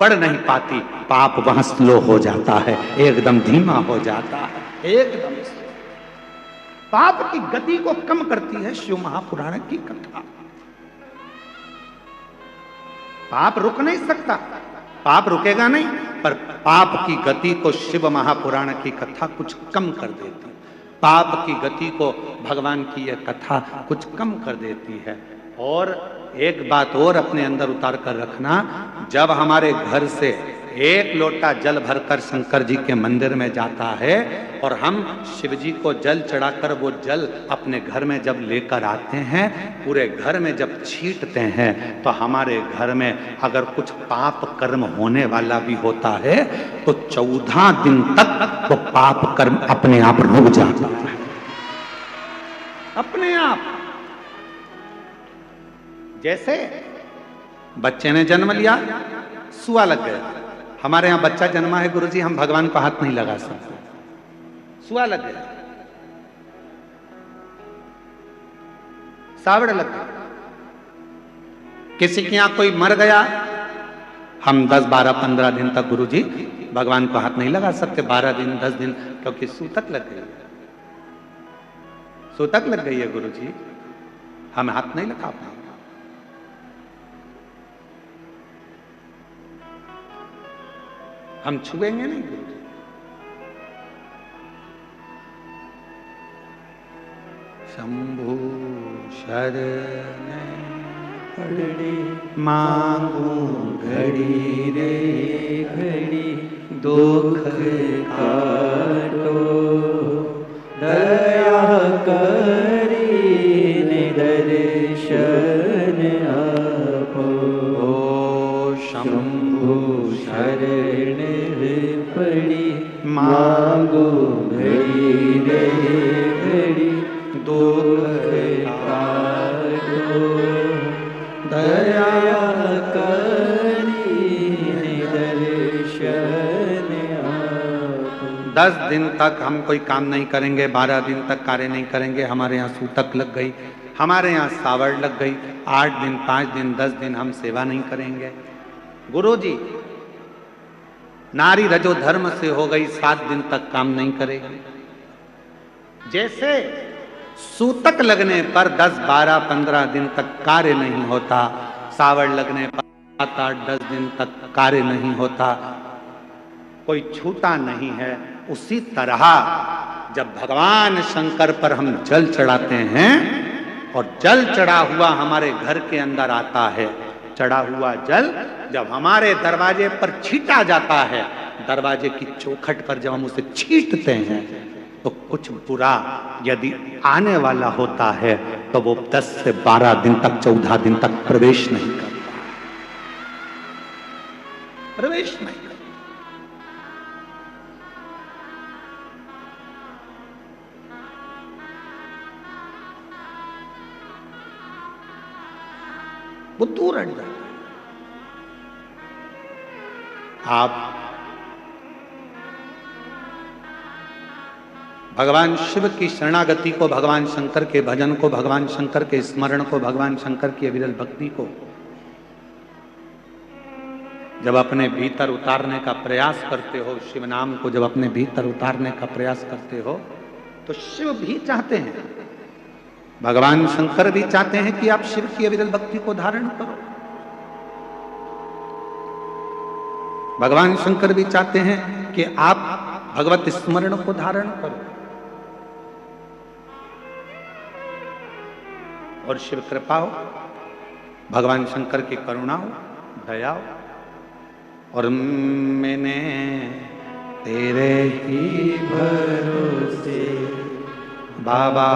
[SPEAKER 1] बढ़ नहीं पाती। पाप वहां स्लो हो जाता है, एकदम धीमा हो जाता है, एकदम पाप की गति को कम करती है शिव महापुराण की कथा। पाप रुक नहीं सकता, पाप रुकेगा नहीं, पर पाप की गति को शिव महापुराण की कथा कुछ कम कर देती है। पाप की गति को भगवान की यह कथा कुछ कम कर देती है। और एक बात और अपने अंदर उतार कर रखना, जब हमारे घर से एक लोटा जल भरकर शंकर जी के मंदिर में जाता है और हम शिव जी को जल चढ़ाकर वो जल अपने घर में जब लेकर आते हैं, पूरे घर में जब छींटते हैं, तो हमारे घर में अगर कुछ पाप कर्म होने वाला भी होता है तो 14 दिन तक वो पाप कर्म अपने आप रुक जाता है, अपने आप। जैसे बच्चे ने जन्म लिया, सुआ लग गया। हमारे यहां बच्चा जन्मा है गुरुजी, हम भगवान को हाथ नहीं लगा सकते, सुआ लग गया, सावड़ लग गया। किसी के यहां कोई मर गया, हम 10, 12, 15 दिन तक गुरुजी भगवान को हाथ नहीं लगा सकते, 12 दिन, 10 दिन, क्योंकि सूतक लग गई है, सूतक लग गई है गुरुजी, हम हाथ नहीं लगा पाएंगे। हम छुएंगे नहीं गुरुजी। शंभु शरण पड़े मांगू घड़ी रे घड़ी, दुख काटो दया करी दर्शन आपो। ओ शंभु शरण पड़ी मांगो घड़ी रे घड़ी, दुख काटो दया करी दर्शन आपो। 10 दिन तक हम कोई काम नहीं करेंगे, 12 दिन तक कार्य नहीं करेंगे, हमारे यहाँ सूतक लग गई, हमारे यहाँ सावड़ लग गई, 8 दिन, 5 दिन, 10 दिन हम सेवा नहीं करेंगे। गुरुजी नारी रजो धर्म से हो गई, 7 दिन तक काम नहीं करेगी। जैसे सूतक लगने पर 10, 12, 15 दिन तक कार्य नहीं होता, सावड़ लगने पर 7, 8, 10 दिन तक कार्य नहीं होता, कोई छूता नहीं है, उसी तरह जब भगवान शंकर पर हम जल चढ़ाते हैं और जल चढ़ा हुआ हमारे घर के अंदर आता है, चढ़ा हुआ जल जब हमारे दरवाजे पर छींटा जाता है, दरवाजे की चौखट पर जब हम उसे छींटते हैं तो कुछ बुरा यदि आने वाला होता है तो वो 10 से 12 दिन तक, 14 दिन तक प्रवेश नहीं करता, प्रवेश नहीं करता। वो दूर हट जाता। आप भगवान शिव की शरणागति को, भगवान शंकर के भजन को, भगवान शंकर के स्मरण को, भगवान शंकर की अविरल भक्ति को जब अपने भीतर उतारने का प्रयास करते हो, शिव नाम को जब अपने भीतर उतारने का प्रयास करते हो, तो शिव भी चाहते हैं, भगवान शंकर भी चाहते हैं कि आप शिव की अविरल भक्ति को धारण करो। भगवान शंकर भी चाहते हैं कि आप भगवत स्मरण को धारण करो। और शिव कृपा हो, भगवान शंकर की करुणा हो, दया हो, और मैंने तेरे ही भरोसे बाबा,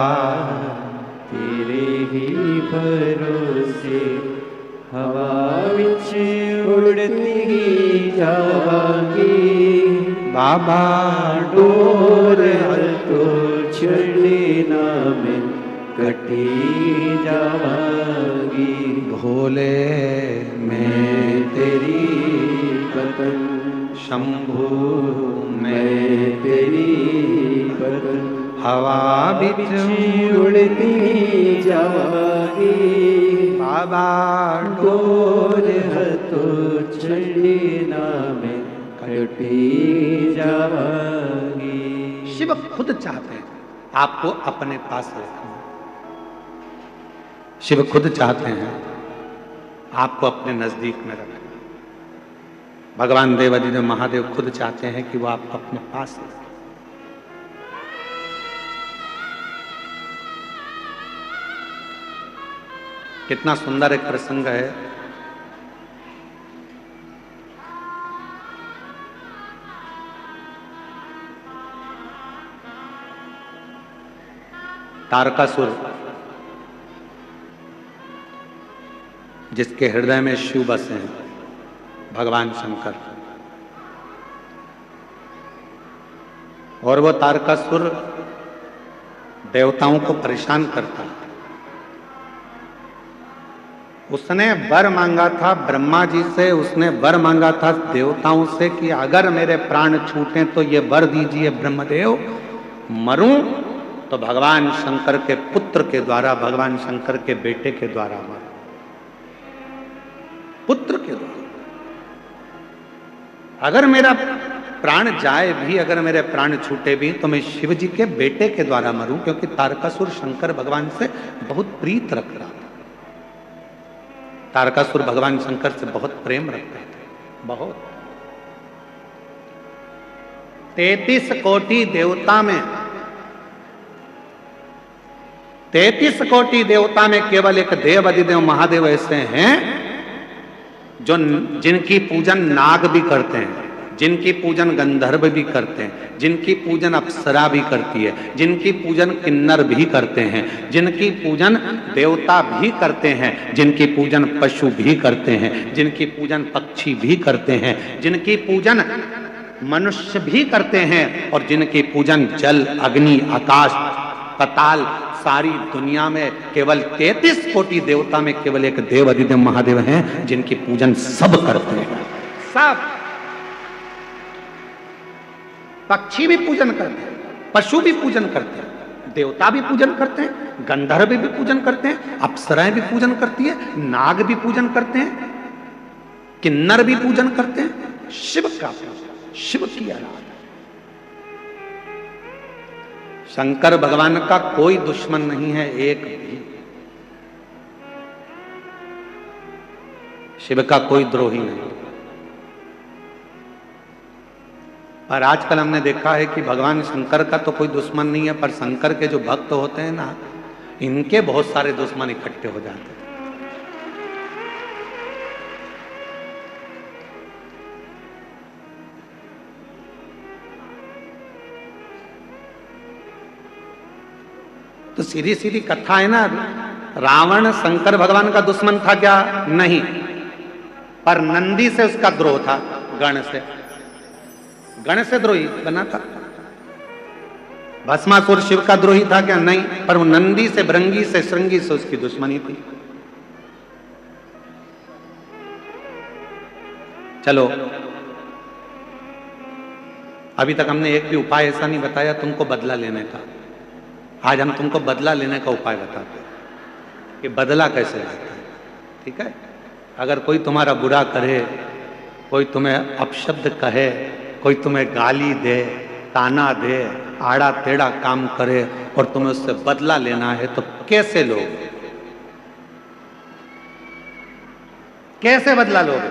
[SPEAKER 2] तेरे ही भरोसे हवा विच उड़ती जावांगी
[SPEAKER 1] बाबा
[SPEAKER 2] डोर तो छड़ी ना में कटी जावांगी।
[SPEAKER 1] भोले
[SPEAKER 2] मैं तेरी पतन
[SPEAKER 1] शंभु
[SPEAKER 2] मैं तेरी पतन
[SPEAKER 1] हवा बिच
[SPEAKER 2] उड़ती जावांगी
[SPEAKER 1] बाबा
[SPEAKER 2] डोर तो छड़ी ना में कटी जावांगी।
[SPEAKER 1] शिव खुद चाहते हैं आपको अपने पास रखना। शिव खुद चाहते हैं आपको अपने नजदीक में रखना। भगवान देवादिदेव महादेव खुद चाहते हैं कि वो आपको अपने पास रखें। कितना सुंदर एक प्रसंग है। तारकासुर जिसके हृदय में शिव बसे हैं, भगवान शंकर, और वो तारकासुर देवताओं को परेशान करता। उसने वर मांगा था ब्रह्मा जी से, उसने वर मांगा था देवताओं से कि अगर मेरे प्राण छूटे तो ये वर दीजिए ब्रह्मदेव, मरूं तो भगवान शंकर के पुत्र के द्वारा, भगवान शंकर के बेटे के द्वारा मरूं, पुत्र के द्वारा। अगर मेरा प्राण जाए भी, अगर मेरे प्राण छूटे भी, तो मैं शिव जी के बेटे के द्वारा मरूं, क्योंकि तारकासुर शंकर भगवान से बहुत प्रीत रख रहा था। तारकासुर भगवान शंकर से बहुत प्रेम रखते थे, बहुत। 33 कोटि देवता में, 33 कोटि देवता में केवल एक देव अधिदेव महादेव ऐसे हैं जो जिनकी पूजन नाग भी करते हैं, जिनकी पूजन गंधर्व भी करते हैं, जिनकी पूजन अप्सरा भी करती है, जिनकी पूजन किन्नर भी करते हैं, जिनकी पूजन देवता भी करते हैं, जिनकी पूजन पशु भी करते हैं, जिनकी पूजन पक्षी भी करते हैं, जिनकी पूजन मनुष्य भी करते हैं, और जिनकी पूजन जल, अग्नि, आकाश, पताल, सारी दुनिया में केवल 33 कोटि देवता में केवल एक देव अधिदेव महादेव हैं जिनकी पूजन सब करते हैं। सब पक्षी भी पूजन करते हैं, पशु भी पूजन करते हैं, देवता भी पूजन करते हैं, गंधर्व भी पूजन करते हैं, अप्सराएं भी पूजन करती है, नाग भी पूजन करते हैं, किन्नर भी पूजन करते हैं। शिव का पूजन, शिव की आराधना। शंकर भगवान का कोई दुश्मन नहीं है, एक भी। शिव का कोई द्रोही नहीं। पर आजकल हमने देखा है कि भगवान शंकर का तो कोई दुश्मन नहीं है, पर शंकर के जो भक्त होते हैं ना, इनके बहुत सारे दुश्मन इकट्ठे हो जाते हैं। तो सीधी सीधी कथा है ना। रावण शंकर भगवान का दुश्मन था क्या? नहीं, पर नंदी से उसका द्रोह था, गण से द्रोही बना था। भस्मासुर शिव का द्रोही था क्या? नहीं, पर वो नंदी से, भृंगी से, श्रृंगी से उसकी दुश्मनी थी। चलो, अभी तक हमने एक भी उपाय ऐसा नहीं बताया तुमको बदला लेने का। आज हम तुमको बदला लेने का उपाय बताते हैं कि बदला कैसे लेते हैं। ठीक है? अगर कोई तुम्हारा बुरा करे, कोई तुम्हें अपशब्द कहे, कोई तुम्हें गाली दे, ताना दे, आड़ा टेढ़ा काम करे और तुम्हें उससे बदला लेना है तो कैसे लोगे? कैसे बदला लोगे?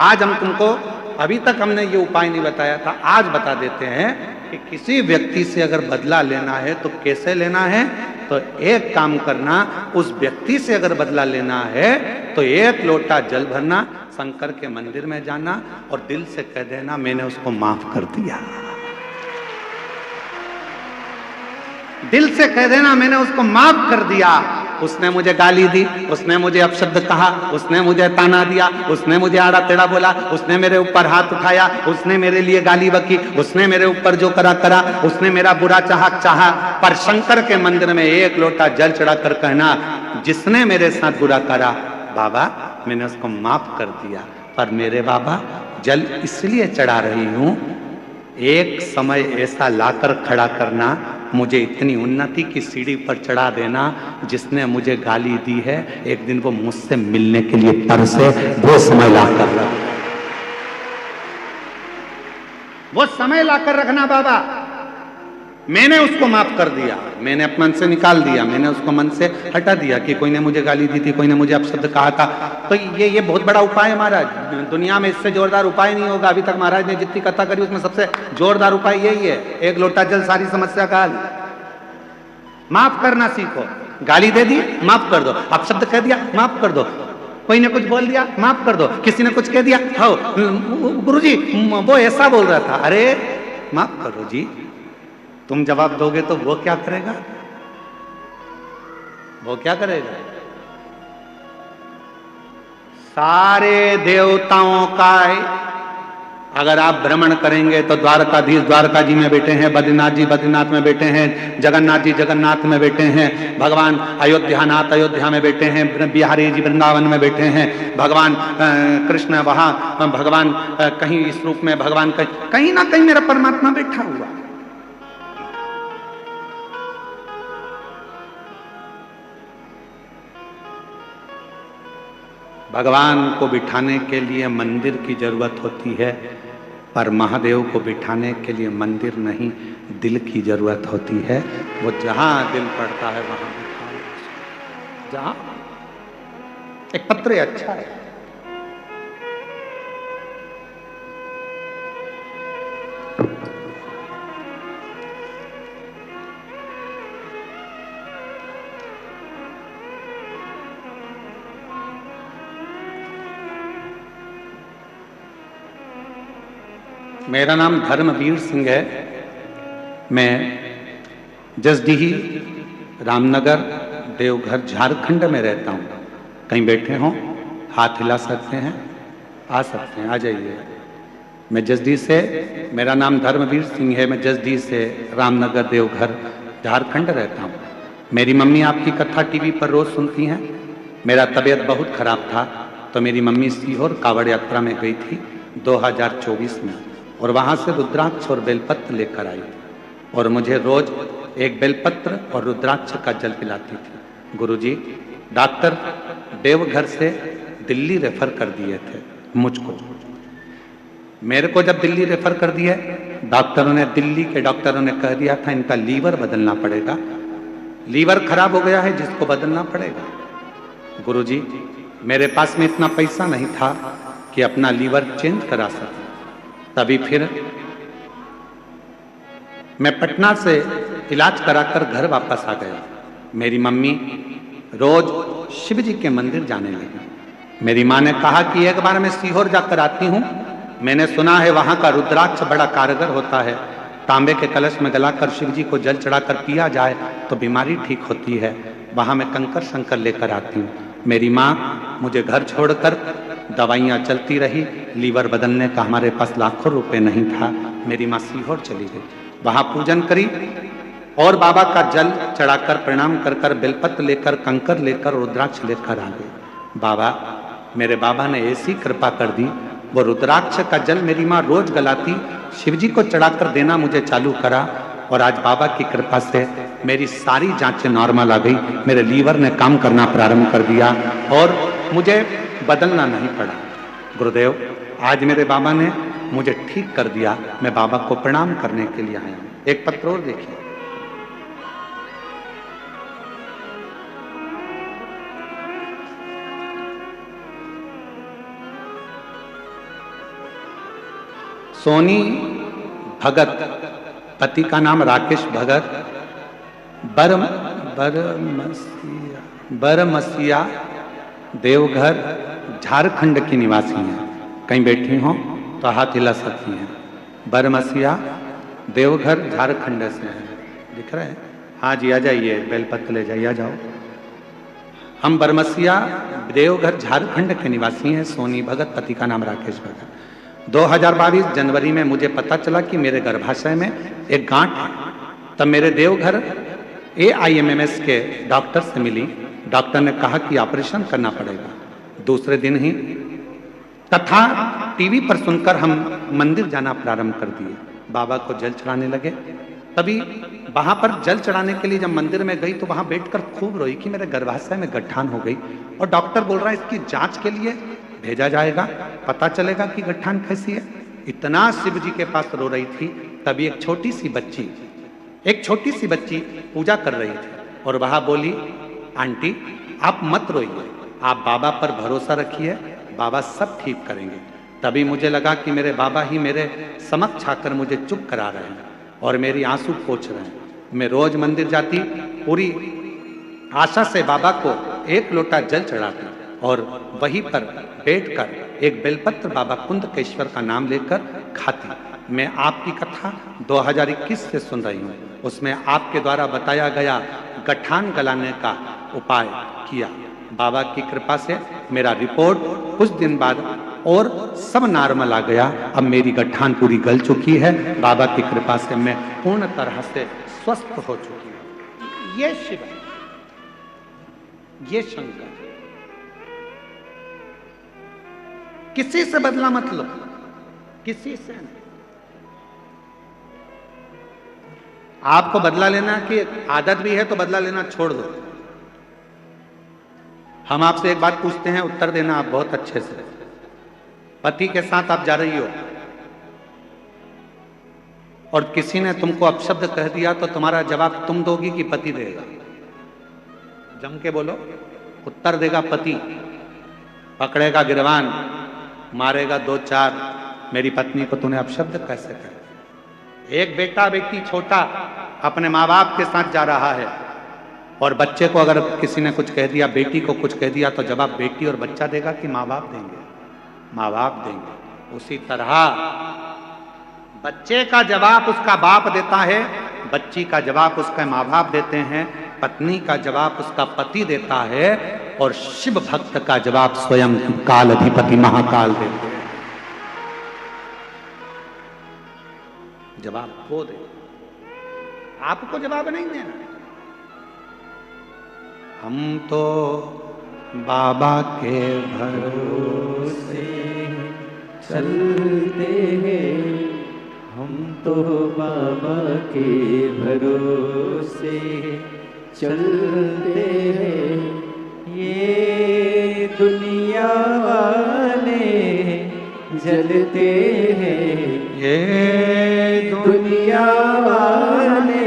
[SPEAKER 1] आज हम तुमको, अभी तक हमने ये उपाय नहीं बताया था, आज बता देते हैं कि किसी व्यक्ति से अगर बदला लेना है तो कैसे लेना है। तो एक काम करना, उस व्यक्ति से अगर बदला लेना है तो एक लोटा जल भरना, शंकर के मंदिर में जाना और दिल से कह देना मैंने उसको माफ कर दिया। दिल से कह देना मैंने उसको माफ कर दिया। उसने मुझे गाली दी, उसने मुझे अपशब्द कहा, उसने मुझे ताना दिया, उसने मुझे आड़ा टेढ़ा बोला, उसने मेरे ऊपर हाथ उठाया, उसने मेरे लिए गाली बकी, उसने मेरे ऊपर जो करा, उसने मेरा बुरा चाहा, पर शंकर के मंदिर में एक लोटा जल चढ़ाकर कहना जिसने मेरे साथ बुरा करा बाबा मैंने उसको माफ कर दिया, पर मेरे बाबा जल इसलिए चढ़ा रही हूं, एक समय ऐसा लाकर खड़ा करना, मुझे इतनी उन्नति की सीढ़ी पर चढ़ा देना, जिसने मुझे गाली दी है एक दिन वो मुझसे मिलने के लिए तरसे, वो समय लाकर रखना, वो समय लाकर रखना बाबा। मैंने उसको माफ कर दिया, मैंने अपने मन से निकाल दिया, मैंने उसको मन से हटा दिया कि कोई ने मुझे गाली दी थी, कोई ने मुझे अपशब्द कहा था। तो ये बहुत बड़ा उपाय है महाराज, दुनिया में इससे जोरदार उपाय नहीं होगा। अभी तक महाराज ने जितनी कथा करी उसमें सबसे जोरदार उपाय यही है, एक लोटा जल सारी समस्या का हल। माफ करना सीखो, गाली दे दी माफ कर दो, अपशब्द कह दिया माफ कर दो, कोई ने कुछ बोल दिया माफ कर दो, किसी ने कुछ कह दिया, हो गुरुजी वो ऐसा बोल रहा था, अरे माफ करो जी। तुम जवाब दोगे तो वो क्या करेगा? वो क्या करेगा? सारे देवताओं का अगर आप भ्रमण करेंगे तो द्वारकाधीश द्वारका जी में बैठे हैं, बद्रीनाथ जी बद्रीनाथ में बैठे हैं, जगन्नाथ जी जगन्नाथ में बैठे हैं, भगवान अयोध्यानाथ अयोध्या में बैठे हैं, बिहारी जी वृंदावन में बैठे हैं, भगवान कृष्ण वहां, भगवान कहीं इस रूप में, भगवान कहीं ना कहीं मेरा परमात्मा बैठा हुआ। भगवान को बिठाने के लिए मंदिर की जरूरत होती है, पर महादेव को बिठाने के लिए मंदिर नहीं दिल की जरूरत होती है। वो जहां दिल पड़ता है वहां बिठा, जहां एक पत्र अच्छा है, मेरा नाम धर्मवीर सिंह है। मैं जसडीही रामनगर देवघर झारखंड में रहता हूँ। कहीं बैठे हों हाथ हिला सकते हैं, आ सकते हैं, आ जाइए। मैं जसडीह से, मेरा नाम धर्मवीर सिंह है, मैं जसडीह से रामनगर देवघर झारखंड रहता हूँ। मेरी मम्मी आपकी कथा टीवी पर रोज सुनती हैं। मेरा तबीयत बहुत खराब था तो मेरी मम्मी सीहोर कावड़ यात्रा में गई थी 2024 में, और वहाँ से रुद्राक्ष और बेलपत्र लेकर आई और मुझे रोज एक बेलपत्र और रुद्राक्ष का जल पिलाती थी। गुरुजी डॉक्टर देवघर से दिल्ली रेफर कर दिए थे मुझको। मेरे को जब दिल्ली रेफर कर दिया, डॉक्टरों ने, दिल्ली के डॉक्टरों ने कह दिया था इनका लीवर बदलना पड़ेगा, लीवर खराब हो गया है जिसको बदलना पड़ेगा। गुरुजी मेरे पास में इतना पैसा नहीं था कि अपना लीवर चेंज करा सकूं। तभी फिर मैं पटना से इलाज कराकर घर वापस आ गया। मेरी मम्मी रोज शिव जी के मंदिर जाने लगी। मेरी माँ ने कहा कि एक बार मैं सीहोर जाकर आती हूँ, मैंने सुना है वहाँ का रुद्राक्ष बड़ा कारगर होता है, तांबे के कलश में गलाकर शिव जी को जल चढ़ाकर पिया जाए तो बीमारी ठीक होती है। वहां मैं कंकर शंकर लेकर आती हूँ। मेरी माँ मुझे घर छोड़कर, दवाइयाँ चलती रही, लीवर बदलने का हमारे पास लाखों रुपए नहीं था। मेरी माँ सीहोर चली गई, वहां पूजन करी और बाबा का जल चढ़ाकर प्रणाम कर कर बेलपत्र लेकर, कंकर लेकर, रुद्राक्ष लेकर आ गए। बाबा, मेरे बाबा ने ऐसी कृपा कर दी, वो रुद्राक्ष का जल मेरी माँ रोज गलाती, शिवजी को चढ़ाकर देना मुझे चालू करा और आज बाबा की कृपा से मेरी सारी जांचें नॉर्मल आ गई। मेरे लीवर ने काम करना प्रारंभ कर दिया और मुझे बदलना नहीं पड़ा। गुरुदेव, आज मेरे बाबा ने मुझे ठीक कर दिया। मैं बाबा को प्रणाम करने के लिए आया हूं। एक पत्र और देखिए। सोनी भगत, पति का नाम राकेश भगत, बरमसिया देवघर झारखंड की निवासी हैं। कहीं बैठी हो तो हाथ हिला सकती हैं। बरमसिया देवघर झारखंड से हैं। दिख रहा है? हाँ जी, आ जाइए, बेलपत्र ले जाइए, आ जाओ। हम बरमसिया देवघर झारखंड के निवासी हैं। सोनी भगत, पति का नाम राकेश भगत। 2022 जनवरी में मुझे पता चला कि मेरे गर्भाशय में एक गांठ है। तब मेरे देवघर AIMMS के डॉक्टर से मिली। डॉक्टर ने कहा कि ऑपरेशन करना पड़ेगा। दूसरे दिन ही कथा टीवी पर सुनकर हम मंदिर जाना प्रारंभ कर दिए। बाबा को जल चढ़ाने लगे। तभी वहां पर जल चढ़ाने के लिए जब मंदिर में गई तो वहां बैठकर खूब रोई कि मेरे गर्भाशय में गठान हो गई और डॉक्टर बोल रहा है इसकी जांच के लिए भेजा जाएगा, पता चलेगा कि गठान कैसी है। इतना शिव जी के पास रो रही थी। तभी एक छोटी सी बच्ची पूजा कर रही थी और वह बोली, आंटी आप मत रोइए, आप बाबा पर भरोसा रखिए, बाबा सब ठीक करेंगे। तभी मुझे लगा कि मेरे बाबा ही मेरे समक्ष आकर मुझे चुप करा रहे हैं और मेरी आंसू पोंछ रहे हैं। मैं रोज मंदिर जाती, पूरी आशा से बाबा को एक लोटा जल चढ़ाती और वहीं पर बैठकर एक बेलपत्र बाबा कुंदकेश्वर का नाम लेकर खाती। मैं आपकी कथा 2021 से सुन रही हूँ। उसमें आपके द्वारा बताया गया गठान गलाने का उपाय किया। बाबा की कृपा से मेरा रिपोर्ट कुछ दिन बाद और सब नॉर्मल आ गया। अब मेरी गठान पूरी गल चुकी है। बाबा की कृपा से मैं पूर्ण तरह से स्वस्थ हो चुकी हूँ। ये शिव, ये शंकर, किसी से बदला मत लो, किसी से नहीं। आपको बदला लेना की आदत भी है तो बदला लेना छोड़ दो। हम आपसे एक बात पूछते हैं, उत्तर देना आप बहुत अच्छे से। पति के साथ आप जा रही हो और किसी ने तुमको अपशब्द कह दिया तो तुम्हारा जवाब तुम दोगी कि पति देगा? जम के बोलो। उत्तर देगा पति। पकड़ेगा गिरवान, मारेगा 2-4। मेरी पत्नी को तूने अपशब्द कैसे कहा? एक बेटा बेटी छोटा अपने माँ बाप के साथ जा रहा है और बच्चे को अगर किसी ने कुछ कह दिया, बेटी को कुछ कह दिया, तो जवाब बेटी और बच्चा देगा कि माँ बाप देंगे? माँ बाप देंगे। उसी तरह बच्चे का जवाब उसका बाप देता है, बच्ची का जवाब उसका माँ बाप देते हैं, पत्नी का जवाब उसका पति देता है और शिव भक्त का जवाब स्वयं काल अधिपति महाकाल देते हैं। जवाब वो दे, आपको जवाब नहीं देना। हम तो बाबा के भरोसे
[SPEAKER 2] चलते हैं, हम तो बाबा के भरोसे चलते हैं। ये दुनिया वाले जलते हैं,
[SPEAKER 1] ये
[SPEAKER 2] दुनिया वाले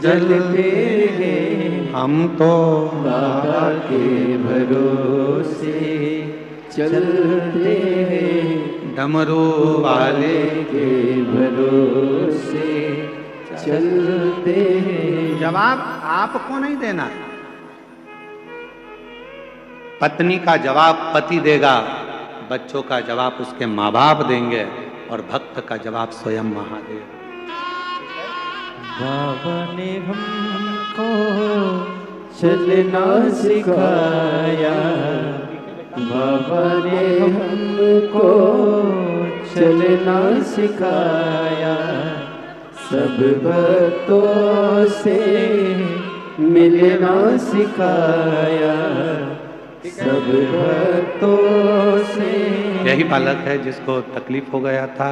[SPEAKER 2] जलते हैं।
[SPEAKER 1] हम तो
[SPEAKER 2] बाबा के भरोसे चलते हैं,
[SPEAKER 1] डमरू वाले
[SPEAKER 2] के भरोसे चलते हैं।
[SPEAKER 1] जवाब आपको नहीं देना, पत्नी का जवाब पति देगा, बच्चों का जवाब उसके माँ बाप देंगे और भक्त का जवाब स्वयं महादेव।
[SPEAKER 2] बाबा ने हमको चलना सिखाया, बाबा ने हमको चलना सिखाया, सब भक्तों से मिलना सिखाया, सब भक्तों से।
[SPEAKER 1] यही बालक है जिसको तकलीफ हो गया था,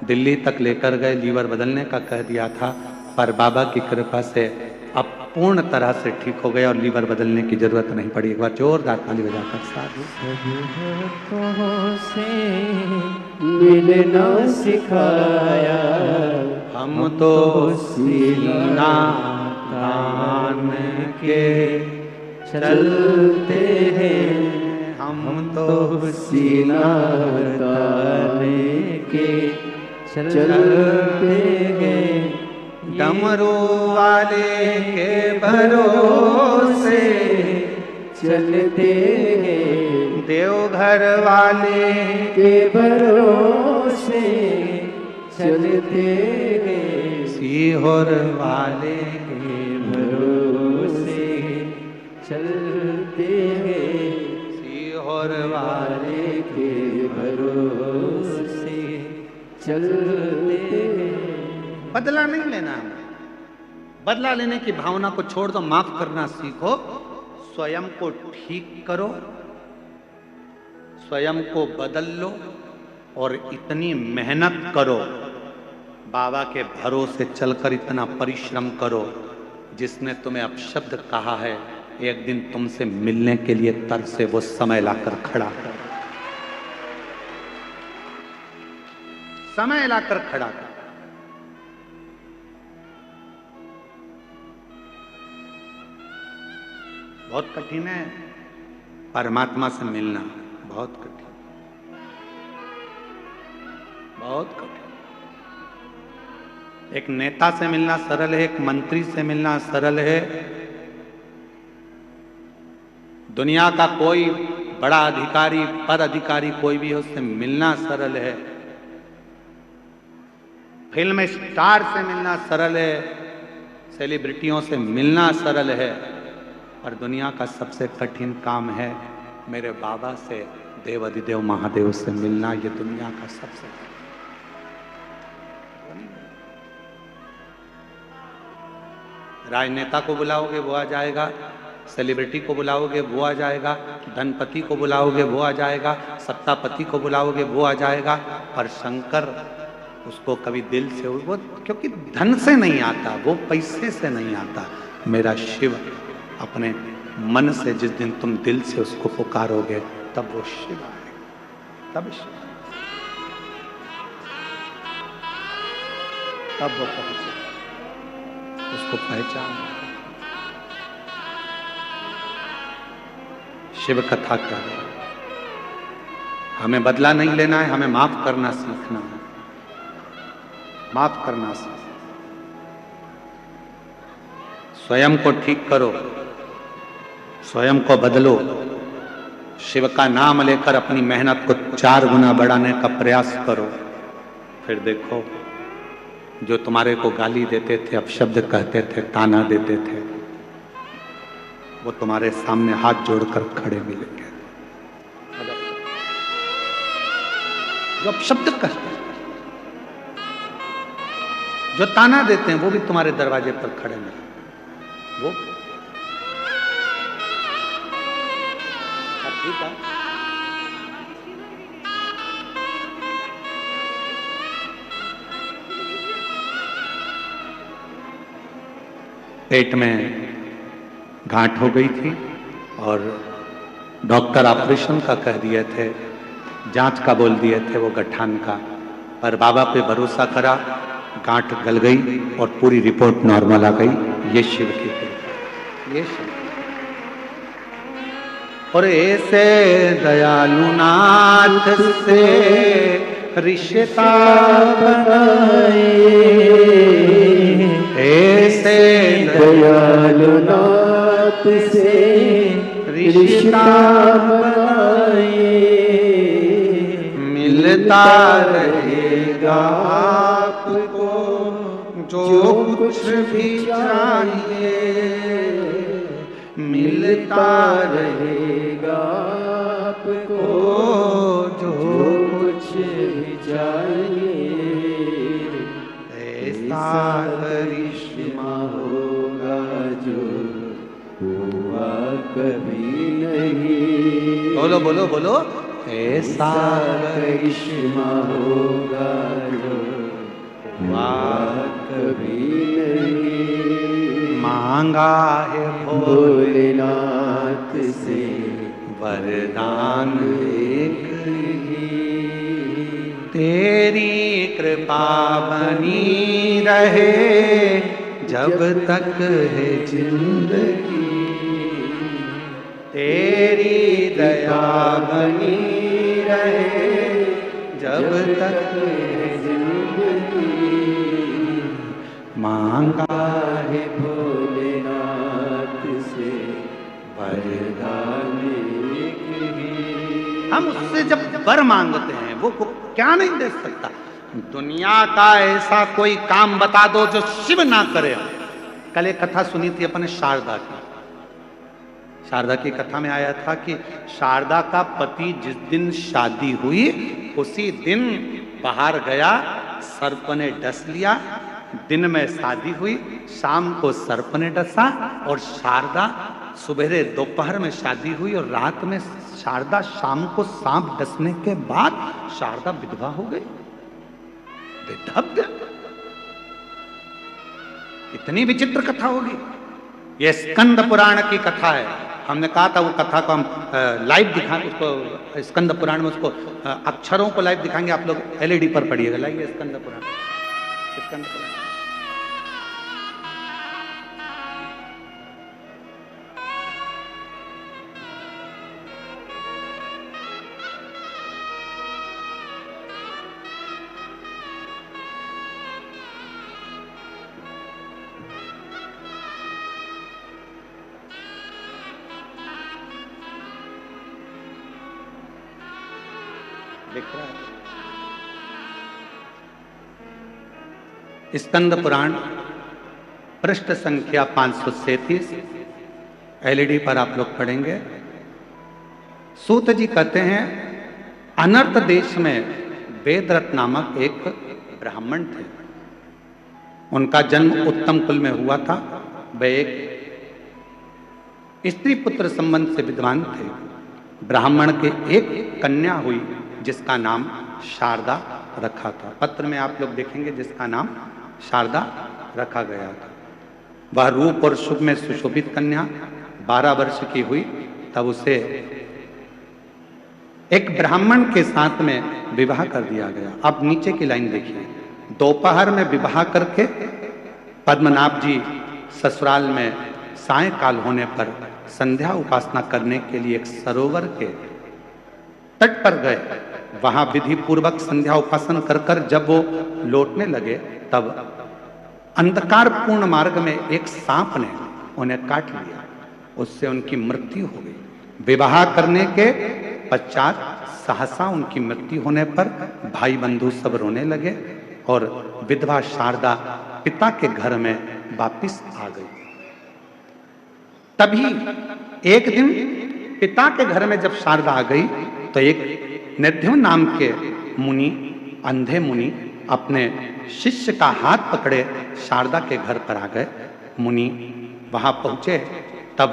[SPEAKER 1] दिल्ली तक लेकर गए, लीवर बदलने का कह दिया था, पर बाबा की कृपा से अब पूर्ण तरह से ठीक हो गया और लीवर बदलने की जरूरत नहीं पड़ी। एक बार जोरदार ताली बजाकर साधु।
[SPEAKER 2] से मिलना सिखाया,
[SPEAKER 1] हम तो सीना तान के चलते हैं, हम तो सीना
[SPEAKER 2] तान के चलते हैं,
[SPEAKER 1] डमरू वाले के भरोसे
[SPEAKER 2] चलते हैं,
[SPEAKER 1] देवघर वाले
[SPEAKER 2] के भरोसे चलते हैं,
[SPEAKER 1] सीहोर वाले
[SPEAKER 2] के भरोसे चलते हैं,
[SPEAKER 1] सीहोर वाले
[SPEAKER 2] के भरोसे चलते हैं।
[SPEAKER 1] बदला नहीं लेना हमें, बदला लेने की भावना को छोड़ दो, माफ करना सीखो, स्वयं को ठीक करो, स्वयं को बदल लो और इतनी मेहनत करो, बाबा के भरोसे चलकर इतना परिश्रम करो, जिसने तुम्हें अपशब्द कहा है एक दिन तुमसे मिलने के लिए तरसे वो समय लाकर खड़ा कर, समय लाकर खड़ा कर। बहुत कठिन है परमात्मा से मिलना, बहुत कठिन, बहुत कठिन। एक नेता से मिलना सरल है, एक मंत्री से मिलना सरल है, दुनिया का कोई बड़ा अधिकारी, पद अधिकारी कोई भी हो, उससे मिलना सरल है, फिल्म स्टार से मिलना सरल है, सेलिब्रिटियों से मिलना सरल है, और दुनिया का सबसे कठिन काम है मेरे बाबा से, देव अधिदेव महादेव से मिलना। ये दुनिया का सबसे राजनेता को बुलाओगे वो आ जाएगा, सेलिब्रिटी को बुलाओगे वो आ जाएगा, धनपति को बुलाओगे वो आ जाएगा, सत्तापति को बुलाओगे वो आ जाएगा, पर शंकर उसको कभी दिल से, वो क्योंकि धन से नहीं आता, वो पैसे से नहीं आता। मेरा शिव अपने मन से जिस दिन तुम दिल से उसको पुकारोगे तब वो शिव आएगा, तब शिव, तब वो पहुंचे, उसको पहचान। शिव कथा कर, हमें बदला नहीं लेना है, हमें माफ करना सीखना है, माफ करना सीखना, स्वयं को ठीक करो, स्वयं को बदलो, शिव का नाम लेकर अपनी मेहनत को 4 गुना बढ़ाने का प्रयास करो, फिर देखो जो तुम्हारे को गाली देते थे, अपशब्द कहते थे, ताना देते थे, वो तुम्हारे सामने हाथ जोड़कर खड़े मिलेंगे। जो अपशब्द कहते हैं, जो ताना देते हैं, वो भी तुम्हारे दरवाजे पर खड़े मिलेंगे। वो ठीक है, पेट में गांठ हो गई थी और डॉक्टर ऑपरेशन का कह दिए थे, जांच का बोल दिए थे, वो गठान का, पर बाबा पे भरोसा करा, गांठ गल गई और पूरी रिपोर्ट नॉर्मल आ गई। ये शिव की कृपा, ये शिव। और ऐसे दयालु नाथ से रिश्ता बनाए, ऐसे
[SPEAKER 2] दयालु नाथ से रिश्ता बनाए,
[SPEAKER 1] मिलता रहेगा आपको जो जो कुछ भी चाहिए मिलता
[SPEAKER 2] रहेगा आपको,
[SPEAKER 1] जो
[SPEAKER 2] कुछ भी चाहिए
[SPEAKER 1] ऐसा
[SPEAKER 2] करिश्मा होगा जो हुआ कभी नहीं।
[SPEAKER 1] बोलो बोलो बोलो, ऐसा
[SPEAKER 2] करिश्मा होगा जो हुआ कभी नहीं।
[SPEAKER 1] मांगा है
[SPEAKER 2] भोलेनाथ से
[SPEAKER 1] वरदान एक ही, तेरी कृपा बनी रहे जब तक है जिंदगी, तेरी दया बनी रहे जब तक है जिंदगी। मांगा
[SPEAKER 2] है भोलेनाथ से वरदान एक ही।
[SPEAKER 1] हम उससे जब वर मांगते हैं वो क्या नहीं दे सकता। दुनिया का ऐसा कोई काम बता दो जो शिव ना करे। कल एक कथा सुनी थी अपने शारदा की। शारदा की कथा में आया था कि शारदा का पति जिस दिन शादी हुई उसी दिन बाहर गया, सर्प ने डस लिया। दिन में शादी हुई, शाम को सर्प ने डसा, और शारदा सुबह दोपहर में शादी हुई और रात में शारदा शाम को सांप डसने के बाद शारदा विधवा हो गई। विधव्य, इतनी विचित्र कथा होगी। यह स्कंद पुराण की कथा है। हमने कहा था वो कथा को हम लाइव दिखा, उसको स्कंद पुराण में उसको अक्षरों को लाइव दिखाएंगे। आप लोग एलईडी पर पढ़िएगा। लाइए स्कंद पुराण, स्कंद पुराण। दिख रहा है स्कंद पुराण, पृष्ठ संख्या 537, एलईडी पर आप लोग पढ़ेंगे। सूत जी कहते हैं अनर्त देश में वेदरथ नामक एक ब्राह्मण थे। उनका जन्म उत्तम कुल में हुआ था। वे एक स्त्री पुत्र संबंध से विद्वान थे। ब्राह्मण के एक कन्या हुई जिसका नाम शारदा रखा था। पत्र में आप लोग देखेंगे जिसका नाम शारदा रखा गया था। वह रूप और शुभ में सुशोभित कन्या 12 वर्ष की हुई तब उसे एक ब्राह्मण के साथ में विवाह कर दिया गया। अब नीचे की लाइन देखिए। दोपहर में विवाह करके पद्मनाभ जी ससुराल में सायंकाल होने पर संध्या उपासना करने के लिए एक सरोवर के तट पर गए। वहां विधि पूर्वक संध्या उपासना कर कर जब वो लौटने लगे तब अंधकार पूर्ण मार्ग में एक सांप ने उन्हें काट लिया। उससे उनकी मृत्यु हो गई। विवाह करने के पश्चात सहसा उनकी मृत्यु होने पर भाई बंधु सब रोने लगे और विधवा शारदा पिता के घर में वापिस आ गई। तभी एक दिन पिता के घर में जब शारदा आ गई तो एक निध्यो नाम के मुनि, अंधे मुनि, अपने शिष्य का हाथ पकड़े शारदा के घर पर आ गए। मुनि वहां पहुंचे तब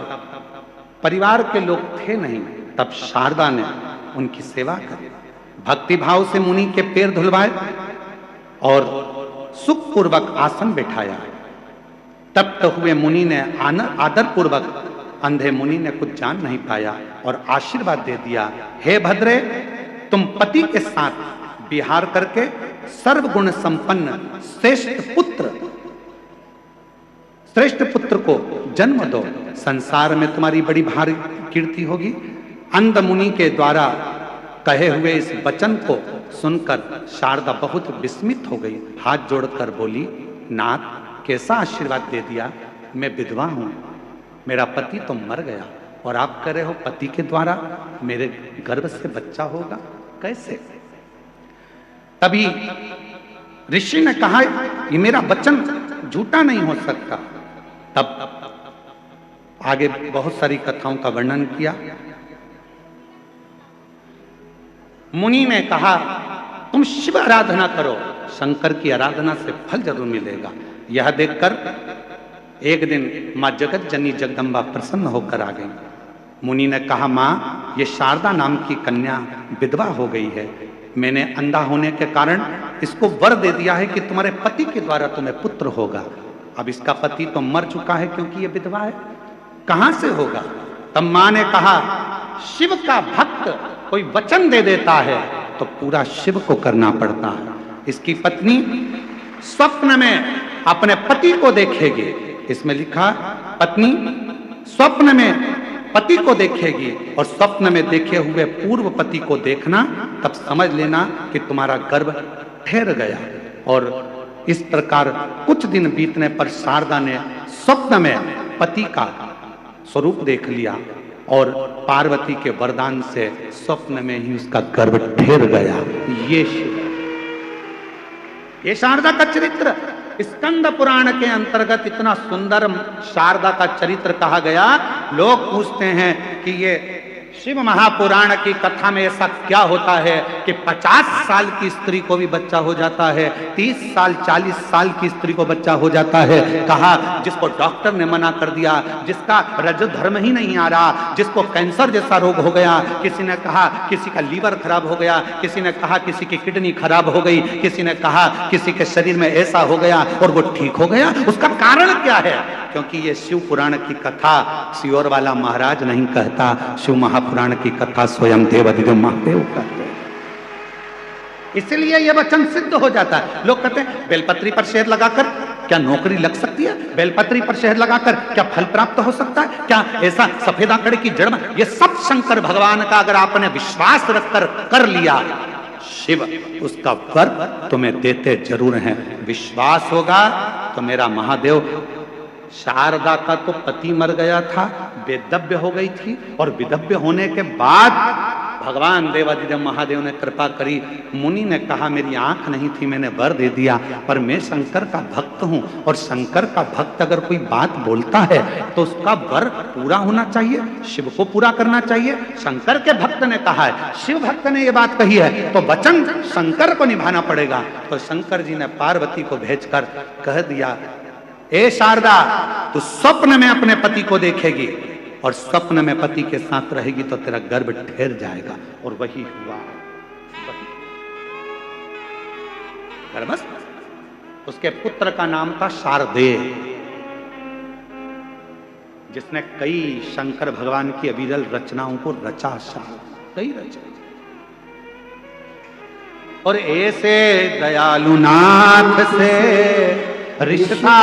[SPEAKER 1] परिवार के लोग थे नहीं। तब शारदा ने उनकी सेवा करी। भक्ति भाव से मुनि के पैर धुलवाए और सुखपूर्वक आसन बैठाया। तप्त हुए मुनि ने आदर पूर्वक, अंधे मुनि ने कुछ जान नहीं पाया और आशीर्वाद दे दिया, हे भद्रे, तुम पति के साथ विहार करके सर्वगुण संपन्न श्रेष्ठ पुत्र को जन्म दो। संसार में तुम्हारी बड़ी भारी कीर्ति होगी। अंध मुनि के द्वारा कहे हुए इस वचन को सुनकर शारदा बहुत विस्मित हो गई। हाथ जोड़कर बोली, नाथ, कैसा आशीर्वाद दे दिया। मैं विधवा हूं, मेरा पति तो मर गया और आप कह रहे हो पति के द्वारा मेरे गर्भ से बच्चा होगा, कैसे। तभी ऋषि ने कहा, ये मेरा वचन झूठा नहीं हो सकता। तब आगे बहुत सारी कथाओं का वर्णन किया। मुनि ने कहा तुम शिव आराधना करो, शंकर की आराधना से फल जरूर मिलेगा। यह देखकर एक दिन मां जगत जननी जगदम्बा प्रसन्न होकर आ गई। मुनि ने कहा मां, ये शारदा नाम की कन्या विधवा हो गई है। मैंने अंधा होने के कारण इसको वर दे दिया है कि तुम्हारे पति के द्वारा तुम्हें पुत्र होगा। अब इसका पति तो मर चुका है क्योंकि ये विधवा है, कहां से होगा? तब मां ने कहा शिव का भक्त कोई वचन दे देता है तो पूरा शिव को करना पड़ता है। इसकी पत्नी स्वप्न में अपने पति को देखेगी। इसमें लिखा पत्नी स्वप्न में पति को देखेगी और स्वप्न में देखे हुए पूर्व पति को देखना, तब समझ लेना कि तुम्हारा गर्भ ठहर गया। और इस प्रकार कुछ दिन बीतने पर शारदा ने स्वप्न में पति का स्वरूप देख लिया और पार्वती के वरदान से स्वप्न में ही उसका गर्भ ठहर गया। ये शारदा का चरित्र स्कंद पुराण के अंतर्गत इतना सुंदर शारदा का चरित्र कहा गया। लोग पूछते हैं कि ये शिव महापुराण की कथा में ऐसा क्या होता है कि 50 साल की स्त्री को भी बच्चा हो जाता है, 30 साल 40 साल की स्त्री को बच्चा हो जाता है। कहा जिसको डॉक्टर ने मना कर दिया, जिसका रज धर्म ही नहीं आ रहा, जिसको कैंसर जैसा रोग हो गया, किसी ने कहा किसी का लीवर खराब हो गया, किसी ने कहा किसी की किडनी खराब हो गई, किसी ने कहा किसी के शरीर में ऐसा हो गया और वो ठीक हो गया। उसका कारण क्या है? क्योंकि ये शिव पुराण की कथा सियोर वाला महाराज नहीं कहता, शिव महापुराण की कथा स्वयं देवाधिदेव महादेव कहते हैं। इसलिए यह वचन सिद्ध हो जाता है। लोग कहते हैं बेलपत्री पर शहद लगाकर क्या नौकरी लग सकती है? बेलपत्री पर शहद लगाकर क्या फल प्राप्त हो सकता है? क्या ऐसा सफेद आंकड़े की जड़ में? ये सब शंकर भगवान का अगर आपने विश्वास रखकर कर लिया, शिव उसका वर तुम्हें देते जरूर हैं। विश्वास होगा तो मेरा महादेव, शारदा का तो पति मर गया था, वेदव्य हो गई थी, और विधव्य होने के बाद भगवान देवाधिदेव महादेव ने कृपा करी। मुनि ने कहा मेरी आंख नहीं थी, मैंने वर दे दिया, पर मैं शंकर का भक्त हूं और शंकर का भक्त अगर कोई बात बोलता है तो उसका वर पूरा होना चाहिए, शिव को पूरा करना चाहिए। शंकर के भक्त ने कहा है, शिव भक्त ने यह बात कही है तो वचन शंकर को निभाना पड़ेगा। तो शंकर जी ने पार्वती को भेजकर कह दिया, ए शारदा, तू स्वप्न में अपने पति को देखेगी और स्वप्न में पति के साथ रहेगी तो तेरा गर्भ ठहर जाएगा। और वही हुआ। गर्भस्थ उसके पुत्र का नाम था शारदेय, जिसने कई शंकर भगवान की अविरल रचनाओं को रचा। कई रचा। और ऐसे दयालु नाथ से रिश्ता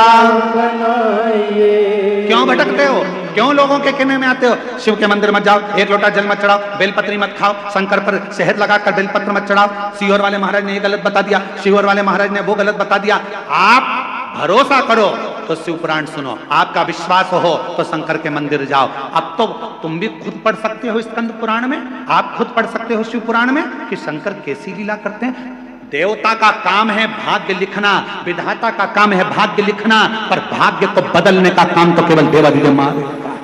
[SPEAKER 1] बनाइए। क्यों भटकते हो? क्यों लोगों के कहने में आते हो? शिव के मंदिर मत जाओ, एक लोटा जल मत चढ़ाओ, बेलपत्री मत खाओ, शंकर पर शहद लगाकर बेलपत्र मत चढ़ाओ। सियोर वाले महाराज ने ये गलत बता दिया, शिवर वाले महाराज ने वो गलत बता दिया। आप भरोसा करो तो शिव पुराण सुनो, आपका विश्वास हो तो शंकर के मंदिर जाओ। अब तो तुम भी खुद पढ़ सकते हो स्कंद पुराण में, आप खुद पढ़ सकते हो शिव पुराण में कि शंकर कैसी लीला करते हैं। देवता का काम है भाग्य लिखना, विधाता का काम है भाग्य लिखना, पर भाग्य को बदलने का काम तो केवल देवाधिदेव महादेव का।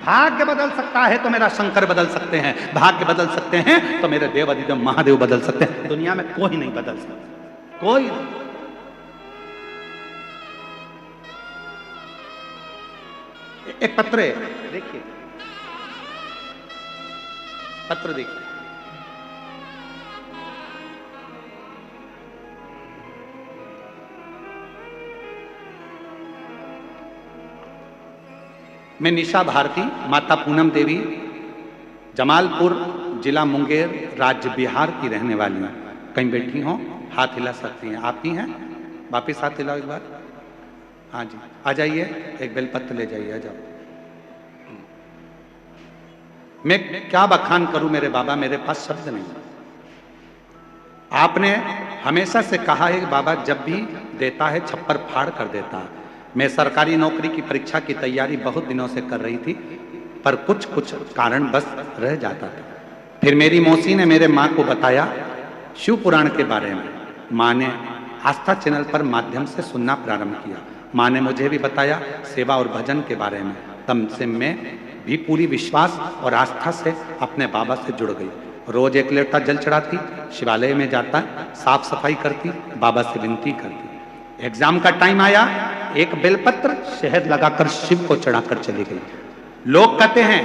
[SPEAKER 1] भाग्य बदल सकता है तो मेरा शंकर बदल सकते हैं, भाग्य बदल सकते हैं तो मेरे देवाधिदेव महादेव बदल सकते हैं। दुनिया में कोई नहीं बदल सकता, कोई नहीं। एक पत्र है, देखिए पत्र देखिए। मैं निशा भारती, माता पूनम देवी, जमालपुर जिला मुंगेर, राज्य बिहार की रहने वाली हूँ। कहीं बैठी हो, हाथ हिला सकती हैं। आप ही हैं? वापिस हाथ हिलाओ एक बार। हाँ जी, आ जाइए, एक बेलपत्र ले जाइए, आ जाओ। मैं क्या बखान करूं मेरे बाबा, मेरे पास शब्द नहीं। आपने हमेशा से कहा है कि बाबा जब भी देता है छप्पर फाड़ कर देता है। मैं सरकारी नौकरी की परीक्षा की तैयारी बहुत दिनों से कर रही थी, पर कुछ कारण बस रह जाता था। फिर मेरी मौसी ने मेरे माँ को बताया शिव पुराण के बारे में। माँ ने आस्था चैनल पर माध्यम से सुनना प्रारंभ किया। माँ ने मुझे भी बताया सेवा और भजन के बारे में। तब से मैं भी पूरी विश्वास और आस्था से अपने बाबा से जुड़ गई। रोज 1 लोटा जल चढ़ाती, शिवालय में जाता, साफ सफाई करती, बाबा से विनती करती। एग्जाम का टाइम आया, एक बेलपत्र शहद लगाकर शिव को चढ़ाकर चली गई। लोग कहते हैं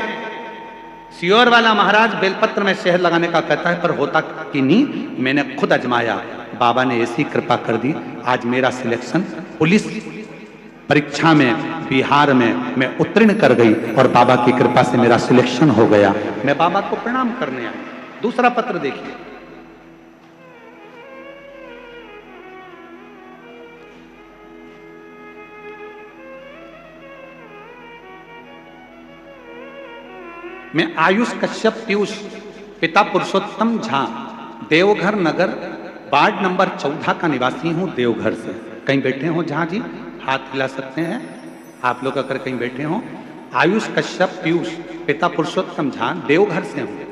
[SPEAKER 1] सियोर वाला महाराज बेलपत्र में शहद लगाने का कहता है, पर होता कि नहीं। मैंने खुद अजमाया, बाबा ने ऐसी कृपा कर दी, आज मेरा सिलेक्शन पुलिस परीक्षा में बिहार में मैं उत्तीर्ण कर गई और बाबा की कृपा से मेरा सिलेक्शन हो गया। मैं बाबा को प्रणाम करने आई। दूसरा पत्र देखिए, मैं आयुष कश्यप पीयूष पिता पुरुषोत्तम झा देवघर नगर वार्ड नंबर 14 का निवासी हूं, देवघर से। कहीं बैठे हो झा जी, हाथ हिला सकते हैं आप लोग अगर कहीं बैठे हो। आयुष कश्यप पीयूष पिता पुरुषोत्तम झा देवघर से हूं,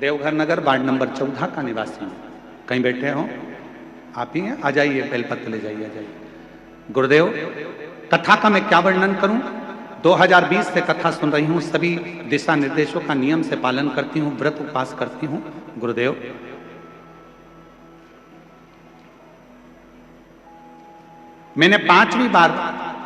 [SPEAKER 1] देवघर नगर वार्ड नंबर 14 का निवासी हूं। कहीं बैठे हो आप ही हैं, आ जाइए, बेलपत्र ले जाइए, आ जाइए। गुरुदेव, कथा का मैं क्या वर्णन करूं। 2020 से कथा सुन रही हूं, सभी दिशा निर्देशों का नियम से पालन करती हूं, व्रत उपवास करती हूं। गुरुदेव, मैंने 5वीं बार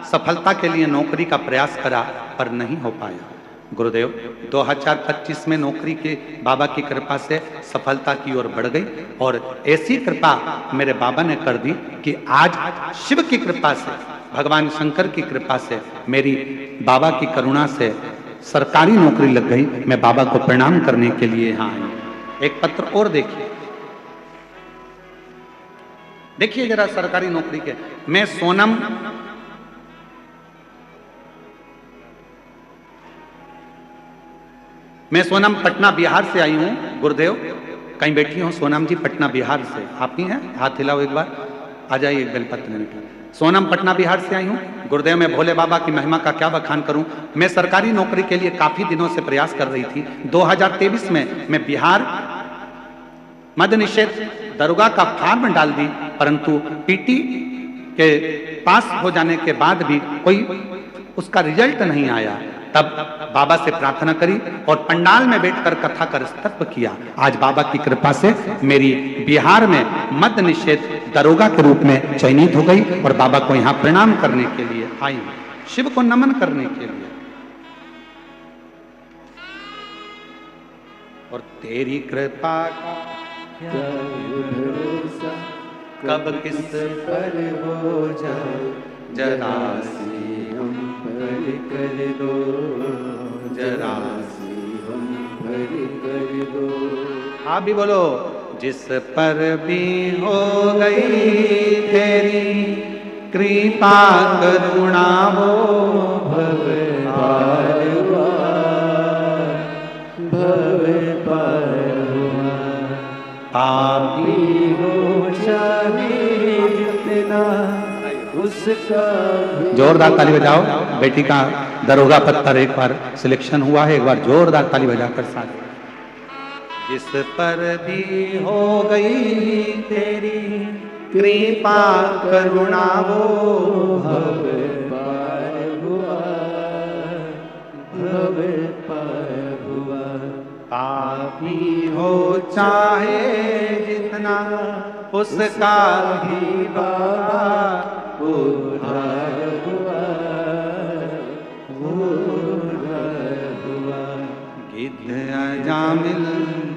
[SPEAKER 1] सफलता के लिए नौकरी का प्रयास करा पर नहीं हो पाया। गुरुदेव, 2025 में नौकरी के बाबा की कृपा से सफलता की ओर बढ़ गई और ऐसी कृपा मेरे बाबा ने कर दी कि आज शिव की कृपा से, भगवान शंकर की कृपा से, मेरी बाबा की करुणा से सरकारी नौकरी लग गई। मैं बाबा को प्रणाम करने के लिए यहाँ आई। एक पत्र और देखिए, देखिए जरा सरकारी नौकरी के। मैं सोनम पटना बिहार से आई हूं। गुरुदेव, कहीं बैठी हो सोनम जी, पटना बिहार से आप ही हैं, हाथ हिलाओ एक बार, आ जाइए बेलपत्र में। सोनम पटना बिहार से आई हूं। गुरुदेव, मैं भोले बाबा की महिमा का क्या बखान करूं। मैं सरकारी नौकरी के लिए काफी दिनों से प्रयास कर रही थी। 2023 में मैं बिहार मद्य निषेध दरोगा का फॉर्म डाल दी, परंतु पीटी के पास हो जाने के बाद भी कोई उसका रिजल्ट नहीं आया। तब बाबा से प्रार्थना करी और पंडाल में बैठकर कथा कर स्तव किया। आज बाबा की कृपा से मेरी बिहार में मद्य निषेध दरोगा के रूप में चयनित हो गई और बाबा को यहाँ प्रणाम करने के लिए आई, शिव को नमन करने के लिए। और तेरी कृपा का
[SPEAKER 2] क्या भरोसा,
[SPEAKER 1] कब किस
[SPEAKER 2] पर हो जाए,
[SPEAKER 1] जरा
[SPEAKER 2] सी हम पर कर दो,
[SPEAKER 1] जरा
[SPEAKER 2] सी हम पर कर दो।
[SPEAKER 1] आप भी बोलो, जिस पर भी हो गई तेरी कृपा करुणा वो
[SPEAKER 2] भव पार हुआ, भव पार हुआ।
[SPEAKER 1] पापी
[SPEAKER 2] हो चाहे जितना उसका
[SPEAKER 1] जोरदार ताली बजाओ। बेटी का दरोगा पत्थर एक बार सिलेक्शन हुआ है, एक बार जोरदार ताली बजाकर साथ। जिस पर भी हो गई तेरी कृपा करुणा वो
[SPEAKER 2] भव पार हुआ, भव पार हुआ।
[SPEAKER 1] पापी हो चाहे जितना उसका
[SPEAKER 2] ही बाबा उद्धार हुआ, उद्धार हुआ।
[SPEAKER 1] गिद्ध अजामिल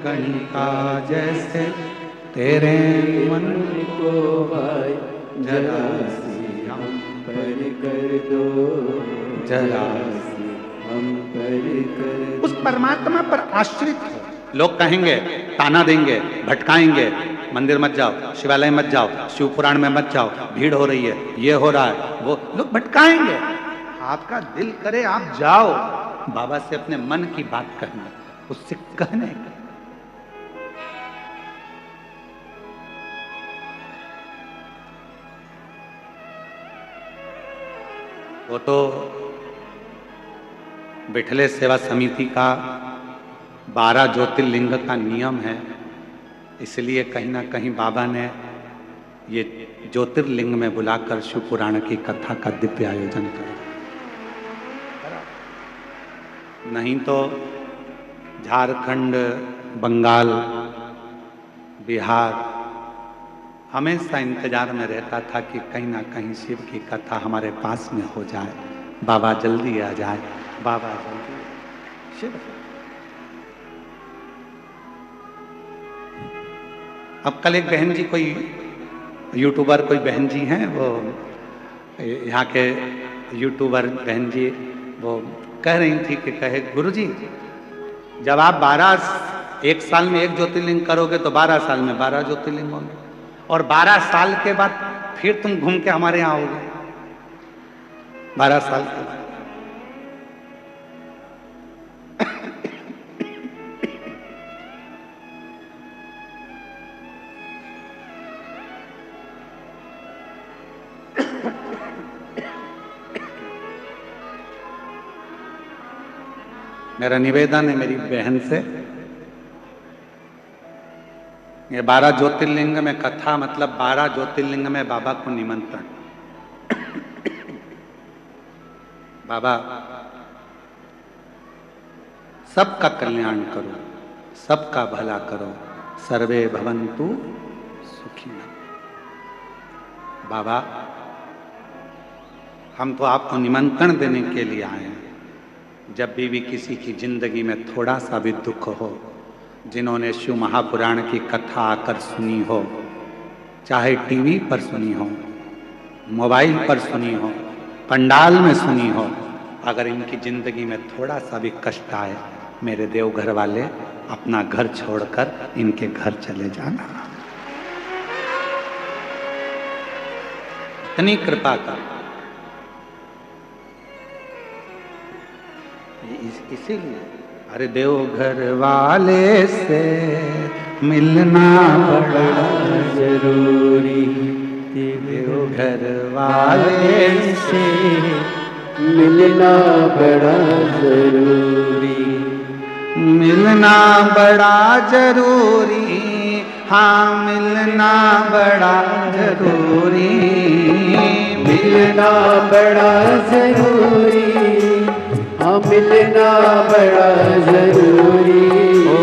[SPEAKER 1] गणिका जैसे तेरे मन
[SPEAKER 2] को भाई जरा सी हम पर कर दो,
[SPEAKER 1] जरा
[SPEAKER 2] सी हम पर कर दो।
[SPEAKER 1] उस परमात्मा पर आश्रित हो। लोग कहेंगे, ताना देंगे, भटकाएंगे, मंदिर मत जाओ, शिवालय मत जाओ, शिव पुराण में मत जाओ, भीड़ हो रही है, ये हो रहा है, वो लोग भटकाएंगे। आपका दिल करे आप जाओ, बाबा से अपने मन की बात कहना, उससे कहने का। वो तो बिठले सेवा समिति का 12 ज्योतिर्लिंग का नियम है, इसलिए कहीं ना कहीं बाबा ने ये ज्योतिर्लिंग में बुलाकर शिव पुराण की कथा का दिव्य आयोजन करो। नहीं तो झारखंड, बंगाल, बिहार हमेशा इंतजार में रहता था कि कहीं ना कहीं शिव की कथा हमारे पास में हो जाए, बाबा जल्दी आ जाए, बाबा जल्दी। शिव अब कल एक बहन जी, कोई यूट्यूबर, कोई बहन जी हैं, वो यहाँ के यूट्यूबर बहन जी, वो कह रही थी कि कहे गुरुजी, जब आप 1 साल में 1 ज्योतिर्लिंग करोगे तो 12 साल में 12 ज्योतिर्लिंग होंगे, और 12 साल के बाद फिर तुम घूम के हमारे यहाँ आओगे। 12 साल के बाद मेरा निवेदन है मेरी बहन से, ये 12 ज्योतिर्लिंग में कथा मतलब 12 ज्योतिर्लिंग में बाबा को निमंत्रण। बाबा सबका कल्याण करो, सबका भला करो, सर्वे भवन्तु सुखिनः। बाबा हम तो आपको निमंत्रण देने के लिए आए हैं। जब भी किसी की जिंदगी में थोड़ा सा भी दुख हो, जिन्होंने शिव महापुराण की कथा आकर सुनी हो, चाहे टीवी पर सुनी हो, मोबाइल पर सुनी हो, पंडाल में सुनी हो, अगर इनकी जिंदगी में थोड़ा सा भी कष्ट आए, मेरे देवघर वाले अपना घर छोड़कर इनके घर चले जाना। इतनी कृपा कर। इसीलिए अरे देवघर वाले से मिलना बड़ा
[SPEAKER 2] जरूरी,
[SPEAKER 1] देवघर वाले
[SPEAKER 2] से मिलना बड़ा जरूरी,
[SPEAKER 1] मिलना बड़ा जरूरी, हाँ मिलना बड़ा जरूरी,
[SPEAKER 2] मिलना बड़ा जरूरी, हाँ मिलना बड़ा जरूरी,
[SPEAKER 1] ओ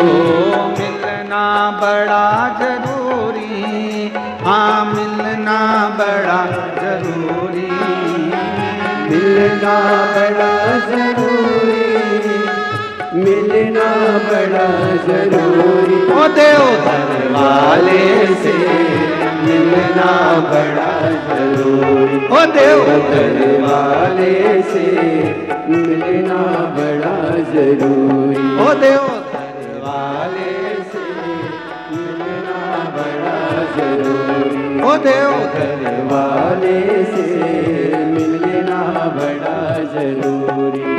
[SPEAKER 1] मिलना बड़ा जरूरी, हाँ मिलना बड़ा जरूरी,
[SPEAKER 2] मिलना बड़ा जरूरी, मिलना बड़ा जरूरी,
[SPEAKER 1] ओ देवघर वाले से
[SPEAKER 2] मिलना बड़ा जरूरी,
[SPEAKER 1] ओ देवघर
[SPEAKER 2] वाले से मिलना बड़ा जरूरी,
[SPEAKER 1] ओ देवघर वाले
[SPEAKER 2] से मिलना बड़ा जरूरी,
[SPEAKER 1] ओ देवघर
[SPEAKER 2] वाले से मिलना बड़ा जरूरी।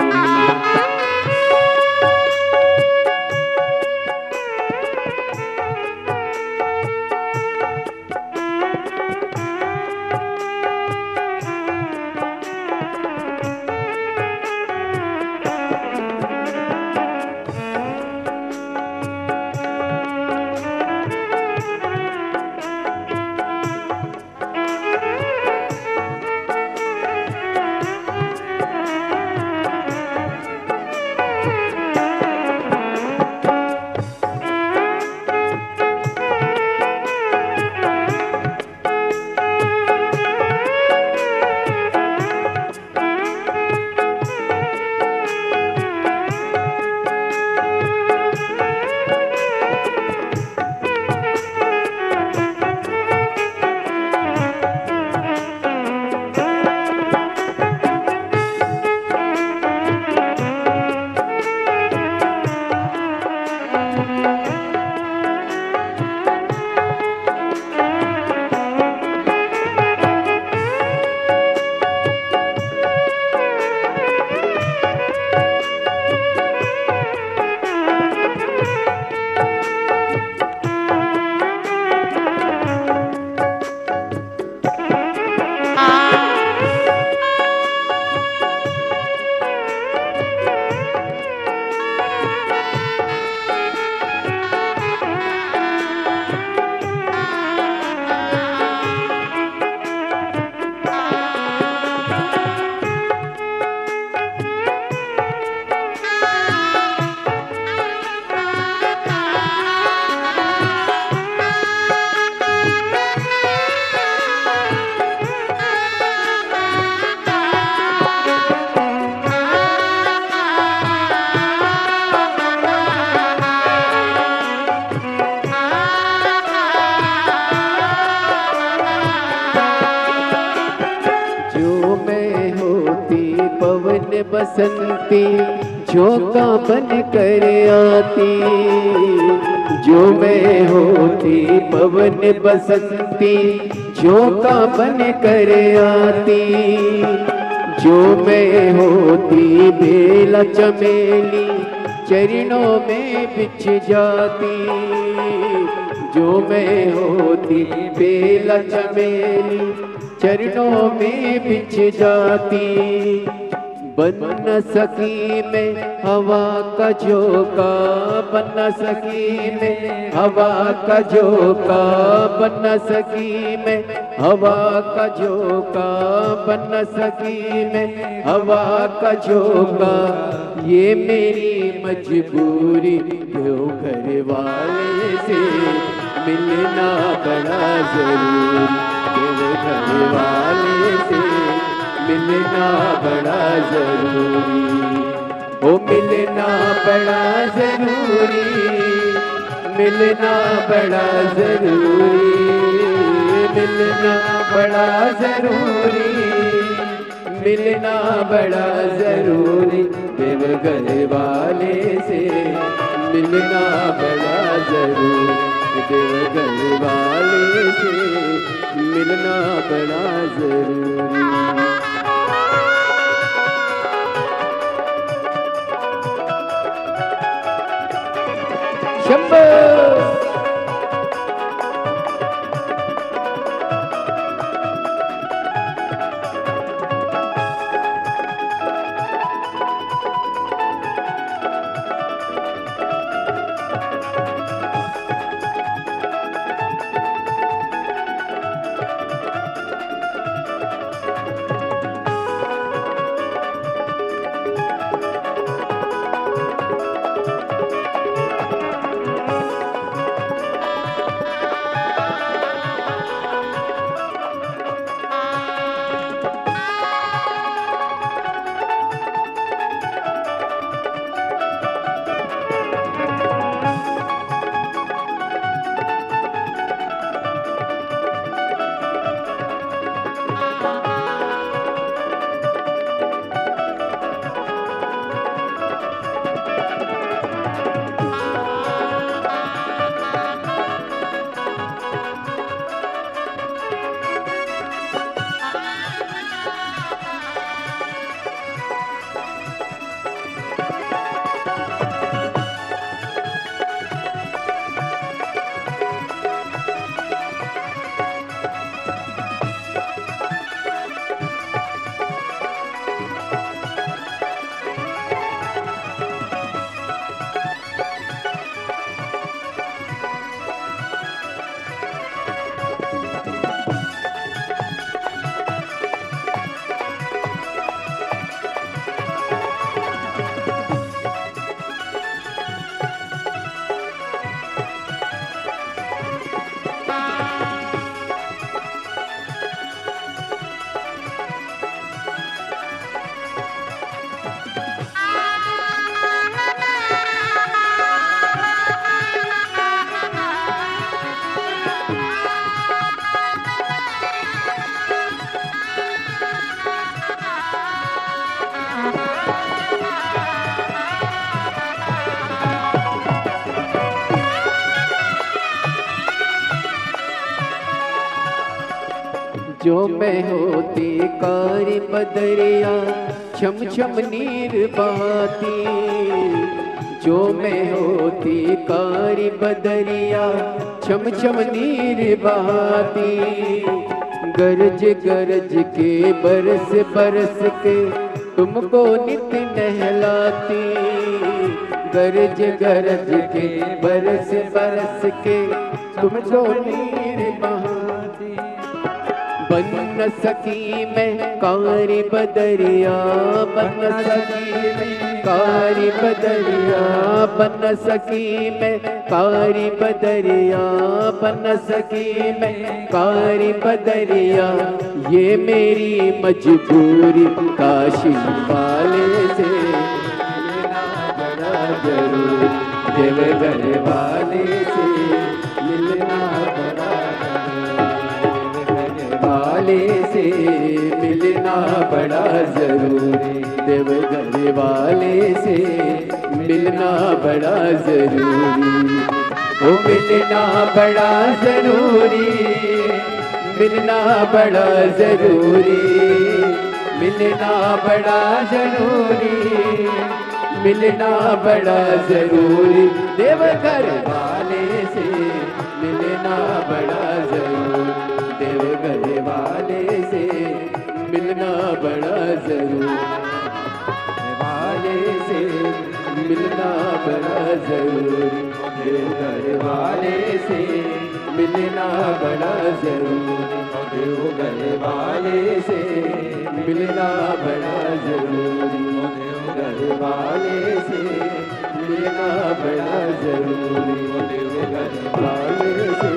[SPEAKER 2] बसंती झोंका बन कर आती, जो मैं होती पवन बसंती झोंका बन कर आती, जो मैं होती बेला चमेली चरणों में बिछ जाती, जो मैं होती बेला चमेली चरणों में बिछ जाती। बन न सकी मैं हवा का झोंका, बन न सकी मैं हवा का झोंका, बन न सकी मैं हवा का झोंका, बन न सकी मैं हवा का झोंका। ये मेरी मजबूरी क्यों घर वाले से मिलना बड़ा जरूरी, क्यों घर वाले से मिलना बड़ा जरूरी, ओ मिलना बड़ा जरूरी, मिलना बड़ा जरूरी, मिलना बड़ा जरूरी, मिलना बड़ा जरूरी, देवघर वाले से मिलना बड़ा जरूरी, देवघर वाले से मिलना बड़ा जरूरी। शंभो जो मैं होती कारी बदरिया छम छम नीर बहाती, जो मैं होती कारी बदरिया छम छम नीर बहाती, गरज गरज के बरस बरस के तुमको नित नहलाती, गरज गरज के बरस बरस के तुमको नीर बहाती। बन न सकी मैं कारी बदरिया, बन न सकी मैं कारी बदरिया, बन न सकी मैं कारी बदरिया, बन न सकी मैं कारी बदरिया। ये मेरी मजबूरी काशी वाले से मिलना बड़ा जरूरी, देवघर वाले से मिलना बड़ा जरूरी, वाले से मिलना बड़ा जरूरी, देवघर वाले से मिलना बड़ा जरूरी, ओ मिलना बड़ा जरूरी, मिलना बड़ा जरूरी, मिलना बड़ा जरूरी, मिलना बड़ा जरूरी, देवघर वाले से मिलना बड़ा जरूरी, देवघर वाले से मिलना बड़ा जरूरी, वाले से मिलना बड़ा जरूरी, देवघर वाले से मिलना बड़ा जरूरी, देवघर वाले से मिलना बड़ा जरूरी, देवघर वाले से मिलना बड़ा जरूरी, देवघर वाले से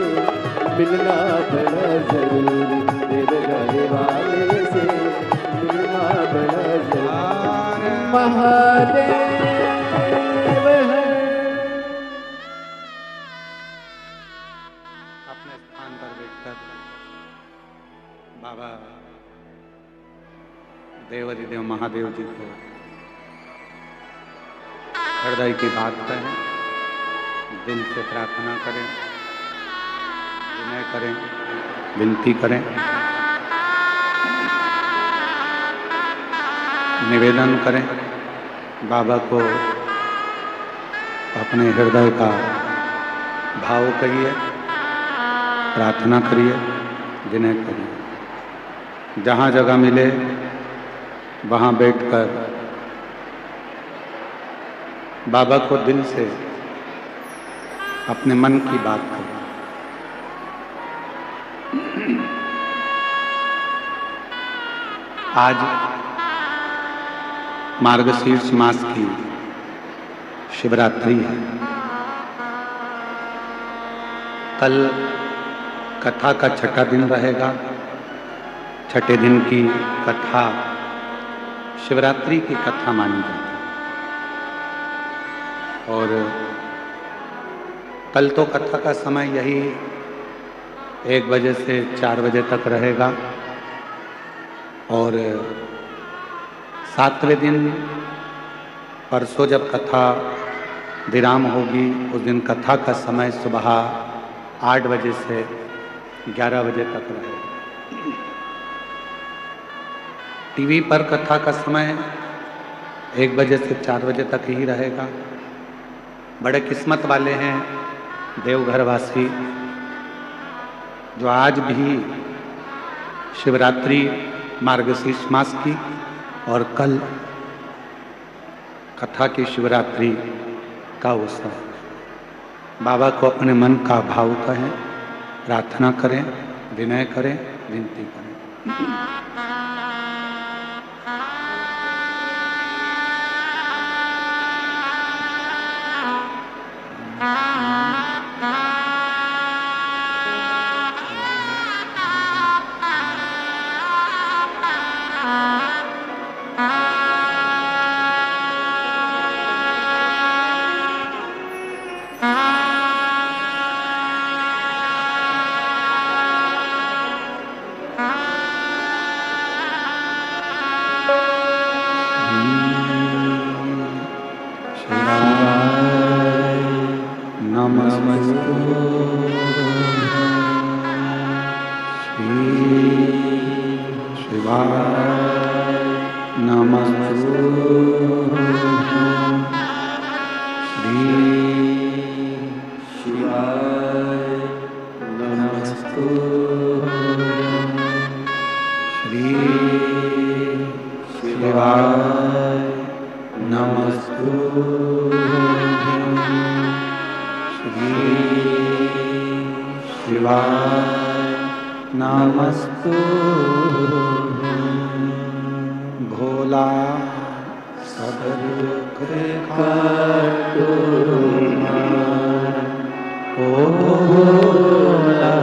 [SPEAKER 2] मिलना बड़ा जरूरी, देवघर वाले से मिलना बड़ा जरूरी। महादेव है।
[SPEAKER 1] अपने स्थान पर बैठकर बाबा देवाधिदेव महादेव जी को हृदय की बात कहें, दिल से प्रार्थना करें, विनय करें, विनती करें, निवेदन करें, बाबा को अपने हृदय का भाव कहिए, प्रार्थना करिए, विनय करिए। जहाँ जगह मिले वहाँ बैठकर बाबा को दिल से अपने मन की बात करें। आज मार्गशीर्ष मास की शिवरात्रि है। कल कथा का छठा दिन रहेगा। छठे दिन की कथा शिवरात्रि की कथा मानी जाती है और कल तो कथा का समय यही 1 बजे से 4 बजे तक रहेगा और 7वें दिन परसों जब कथा विराम होगी उस दिन कथा का समय सुबह 8 बजे से 11 बजे तक रहेगा। टीवी पर कथा का समय 1 बजे से 4 बजे तक ही रहेगा। बड़े किस्मत वाले हैं देवघर वासी जो आज भी शिवरात्रि मार्गशीर्ष मास की और कल कथा की शिवरात्रि का उत्सव। बाबा को अपने मन का भाव कहें, प्रार्थना करें, विनय करें, विनती करें। भोला सब दुख काटो ओ भोला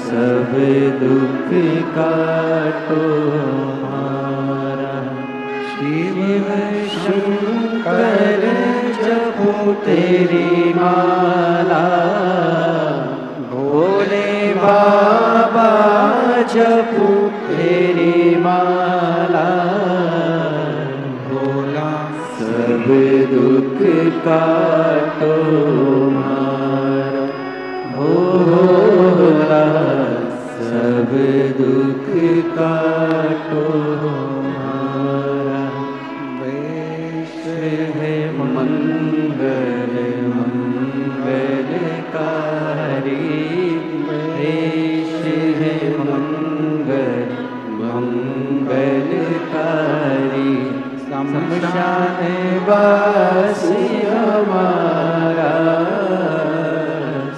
[SPEAKER 1] सब दुख काटो शिव शंकर जपो तेरी माला भोले बाबा
[SPEAKER 2] जपूं तेरी माला, भोला सब दुख काटो मारा, भोला सब दुख काटो मारा। वेश है मंगल मंगलकारी, वेश है मंगल मंगलकारी, शमशान वासी हमारा,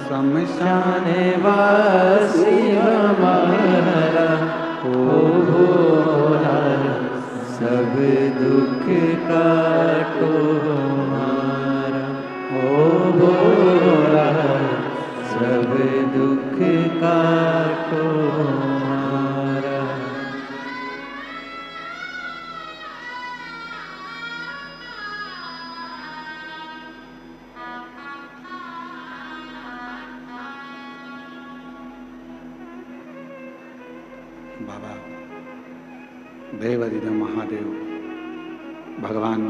[SPEAKER 2] शमशान वासी हमारा, ओ भोला सब दुख काटो हमारा, ओ भोला सब दुख काटो हमारा।
[SPEAKER 1] बाबा देवाधिदेव महादेव भगवान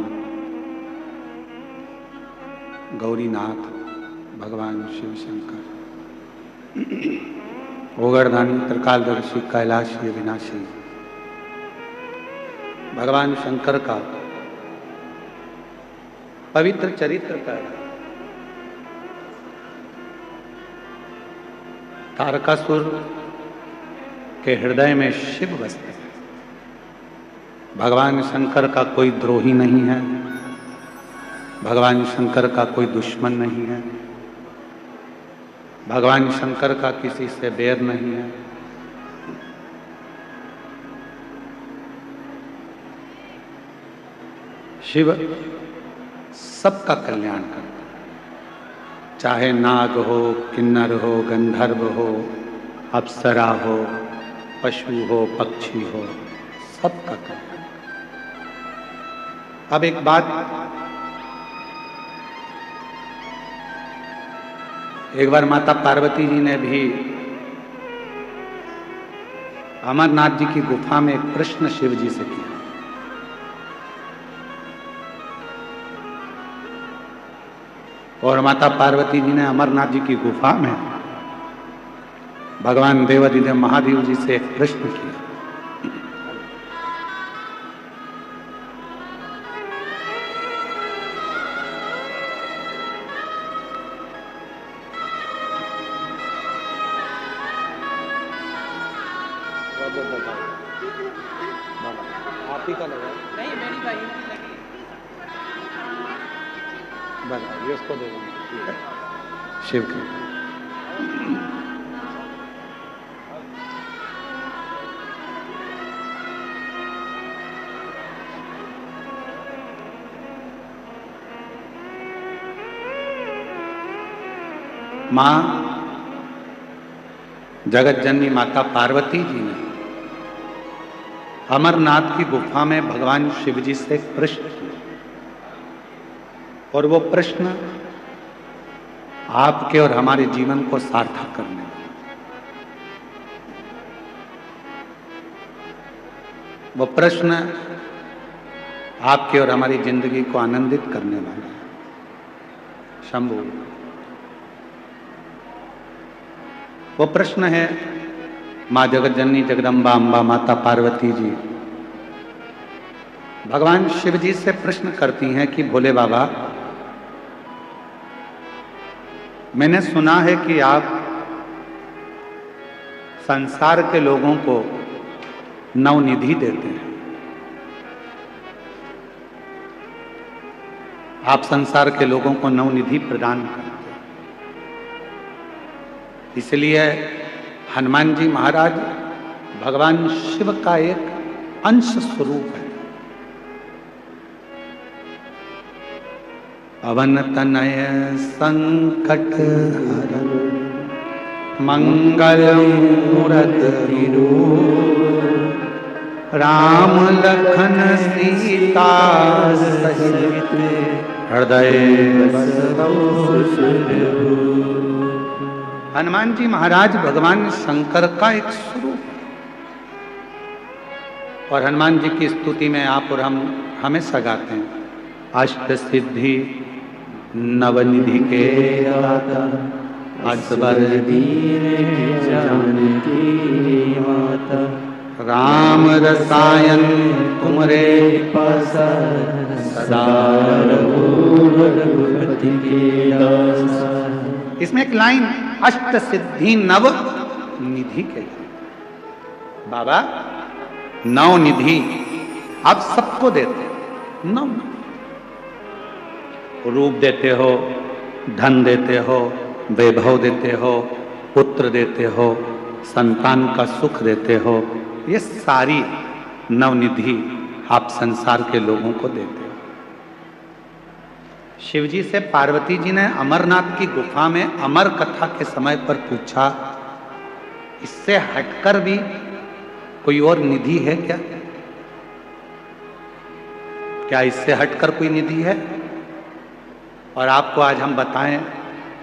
[SPEAKER 1] गौरीनाथ, भगवान शिव शंकर, ओगरदानी, त्रिकालदर्शी, कैलाशी, अविनाशी, भगवान शंकर का पवित्र चरित्र का तारकासुर के हृदय में शिव बसते हैं। भगवान शंकर का कोई द्रोही नहीं है, भगवान शंकर का कोई दुश्मन नहीं है, भगवान शंकर का किसी से बैर नहीं है। शिव सबका कल्याण करता है, चाहे नाग हो, किन्नर हो, गंधर्व हो, अप्सरा हो, पशु हो, पक्षी हो, सबका कल्याण। अब एक बात, एक बार माता पार्वती जी ने भी अमरनाथ जी की गुफा में एक प्रश्न शिव जी से किया। और माता पार्वती जी ने अमरनाथ जी की गुफा में भगवान देवाधिदेव महादेव जी से एक प्रश्न किया। आप ही का लगा? नहीं, मेरी भाई की लगी। बना ये उसको दे देंगे शिव की। मां जगत जननी माता पार्वती जी ने अमरनाथ की गुफा में भगवान शिव जी से एक प्रश्न किया, और वो प्रश्न आपके और हमारे जीवन को सार्थक करने वाला, वो प्रश्न आपके और हमारी जिंदगी को आनंदित करने वाला है। शंभु, वो प्रश्न है, माँ जगत जननी जगदम्बा अम्बा माता पार्वती जी भगवान शिव जी से प्रश्न करती हैं कि भोले बाबा, मैंने सुना है कि आप संसार के लोगों को नवनिधि देते हैं, आप संसार के लोगों को नवनिधि प्रदान करते हैं, इसलिए हनुमान जी महाराज भगवान शिव का एक अंश स्वरूप है। पवन तनय संकट हरन मंगल मूर्ति रूप राम लखन सीता सहित हृदय बसहु सुरभूप। हनुमान जी महाराज भगवान शंकर का एक स्वरूप है। और हनुमान जी की स्तुति में आप और हम हमेशा गाते हैं, अष्ट सिद्धि नवनिधि के दाता असबर
[SPEAKER 2] दीन जानकी माता,
[SPEAKER 1] राम रसायन तुमरे
[SPEAKER 2] पासा
[SPEAKER 1] सदा
[SPEAKER 2] रघुपति के दासा।
[SPEAKER 1] इसमें एक लाइन अष्ट सिद्धि नव निधि के, बाबा नव निधि आप सबको देते हैं, नव रूप देते हो, धन देते हो, वैभव देते हो, पुत्र देते हो, संतान का सुख देते हो, ये सारी नवनिधि आप संसार के लोगों को देते हो। शिव जी से पार्वती जी ने अमरनाथ की गुफा में अमर कथा के समय पर पूछा, इससे हटकर भी कोई और निधि है क्या? क्या इससे हटकर कोई निधि है? और आपको आज हम बताएं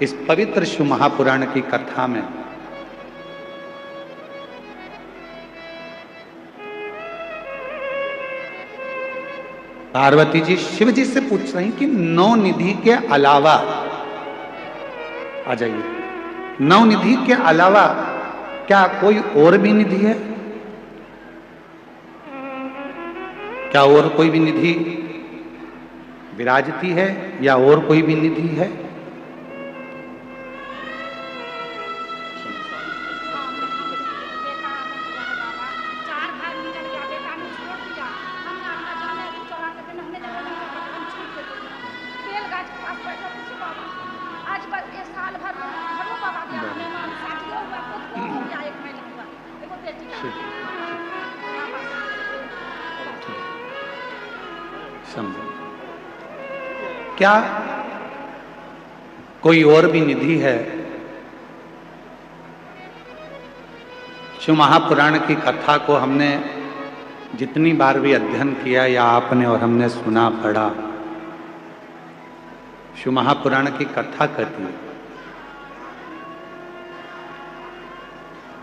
[SPEAKER 1] इस पवित्र शिव महापुराण की कथा में पार्वती जी शिव जी से पूछ रही कि नौ निधि के अलावा, आ जाइए, नौ निधि के अलावा क्या कोई और भी निधि है? क्या और कोई भी निधि विराजती है या और कोई भी निधि है? क्या कोई और भी निधि है? शिव महापुराण की कथा को हमने जितनी बार भी अध्ययन किया या आपने और हमने सुना पढ़ा, शिव महापुराण की कथा कहती है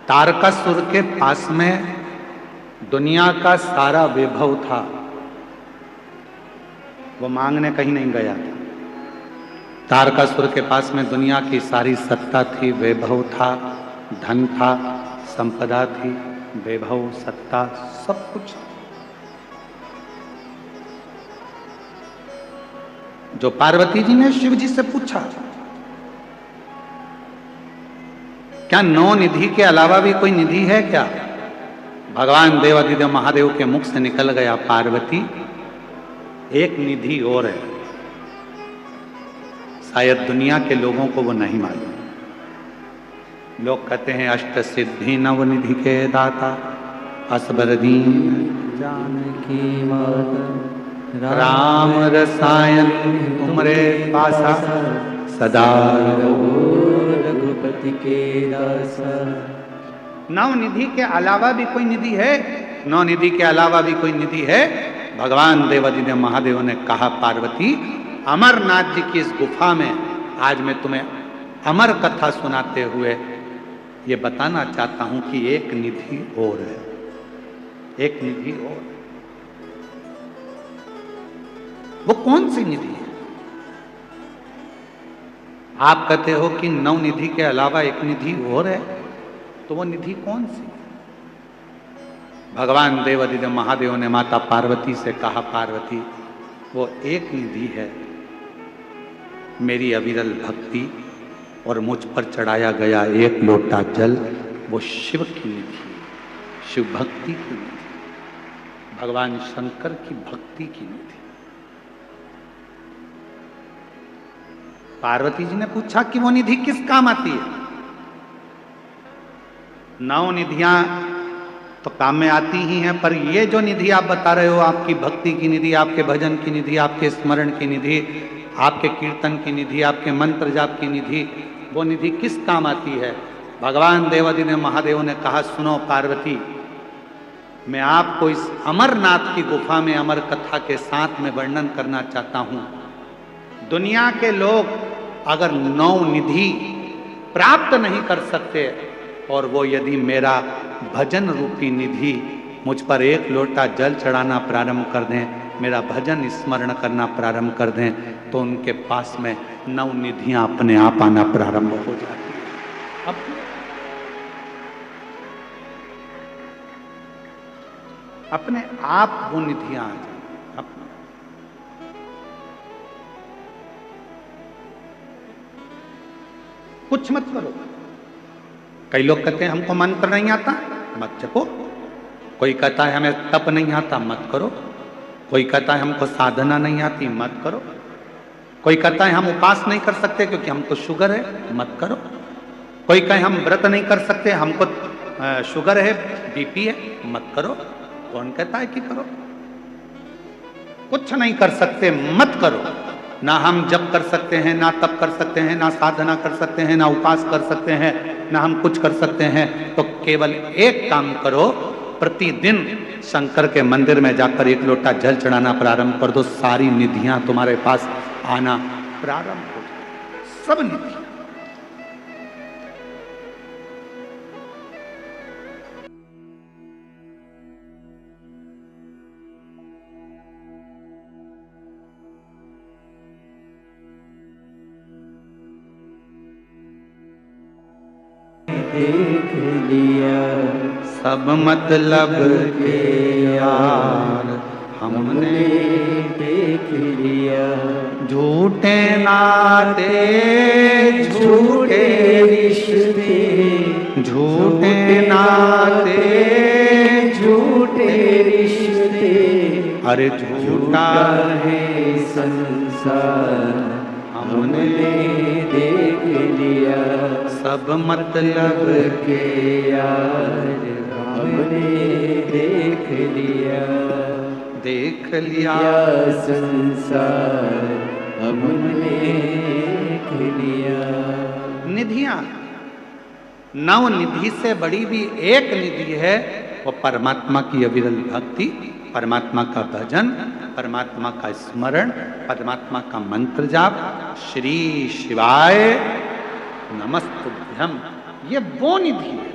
[SPEAKER 1] तारकासुर के पास में दुनिया का सारा वैभव था, वो मांगने कहीं नहीं गया था। तारकासुर के पास में दुनिया की सारी सत्ता थी, वैभव था, धन था, संपदा थी, वैभव, सत्ता, सब कुछ। जो पार्वती जी ने शिव जी से पूछा क्या नौ निधि के अलावा भी कोई निधि है क्या? भगवान देवादिदेव महादेव के मुख से निकल गया, पार्वती एक निधि और है, शायद दुनिया के लोगों को वो नहीं मालूम। लोग कहते हैं अष्ट सिद्धि नव निधि के दाता असबर दीन
[SPEAKER 2] जानकी माता,
[SPEAKER 1] राम रसायन तुमरे पासा सदा
[SPEAKER 2] रघुपति के दासा।
[SPEAKER 1] नव निधि के अलावा भी कोई निधि है? नौ निधि के अलावा भी कोई निधि है? भगवान देवादिदेव महादेव ने कहा, पार्वती अमरनाथ जी की इस गुफा में आज मैं तुम्हें अमर कथा सुनाते हुए ये बताना चाहता हूं कि एक निधि और है, एक निधि और। वो कौन सी निधि है? आप कहते हो कि नौ निधि के अलावा एक निधि और है, तो वो निधि कौन सी? भगवान देवादिदेव महादेव ने माता पार्वती से कहा, पार्वती वो एक निधि है, मेरी अविरल भक्ति और मुझ पर चढ़ाया गया एक लोटा जल, वो शिव की निधि, शिव भक्ति की निधि, भगवान शंकर की भक्ति की निधि। पार्वती जी ने पूछा कि वो निधि किस काम आती है? नौ निधियां तो काम में आती ही हैं, पर ये जो निधि आप बता रहे हो, आपकी भक्ति की निधि, आपके भजन की निधि, आपके स्मरण की निधि, आपके कीर्तन की निधि, आपके मंत्र जाप की निधि, वो निधि किस काम आती है? भगवान देवादिदेव महादेव ने कहा, सुनो पार्वती, मैं आपको इस अमरनाथ की गुफा में अमर कथा के साथ में वर्णन करना चाहता हूं। दुनिया के लोग अगर नौ निधि प्राप्त नहीं कर सकते और वो यदि मेरा भजन रूपी निधि मुझ पर एक लोटा जल चढ़ाना प्रारंभ कर दें, मेरा भजन स्मरण करना प्रारंभ कर दें, तो उनके पास में नव निधियां अपने आप आना प्रारंभ हो जाती हैं। अपने आप वो निधियां आ जाए। कुछ मत करो। कई लोग कहते हैं हमको मंत्र नहीं आता, मत जपो। कोई कहता है हमें तप नहीं आता, मत करो। कोई कहता है हमको साधना नहीं आती, मत करो। कोई कहता है हम उपवास नहीं कर सकते क्योंकि हमको शुगर है, मत करो। कोई कहे हम व्रत नहीं कर सकते, हमको शुगर है, बीपी है, मत करो। कौन कहता है कि करो? कुछ नहीं कर सकते, मत करो। ना हम जप कर सकते हैं, ना तप कर सकते हैं, ना साधना कर सकते हैं, ना उपवास कर सकते हैं, ना हम कुछ कर सकते हैं। तो केवल एक काम करो, प्रतिदिन शंकर के मंदिर में जाकर एक लोटा जल चढ़ाना प्रारंभ कर दो। सारी निधियां तुम्हारे पास आना प्रारंभ हो जाए, सब निधियां।
[SPEAKER 2] देख लिया
[SPEAKER 1] सब मतलब के यार हमने
[SPEAKER 2] देख लिया,
[SPEAKER 1] झूठे नाते झूठे
[SPEAKER 2] रिश्ते,
[SPEAKER 1] झूठे नाते
[SPEAKER 2] झूठे रिश्ते,
[SPEAKER 1] अरे झूठा
[SPEAKER 2] है संसार हमने देख लिया।
[SPEAKER 1] सब मतलब
[SPEAKER 2] के यार हमने देख लिया,
[SPEAKER 1] देख लिया
[SPEAKER 2] संसार हमने देख लिया।
[SPEAKER 1] निधियां, नव निधि से बड़ी भी एक निधि है, वो परमात्मा की अविरल भक्ति, परमात्मा का भजन, परमात्मा का स्मरण, परमात्मा का मंत्र जाप, श्री शिवाय नमस्तुभ्यम। ये वो निधि है,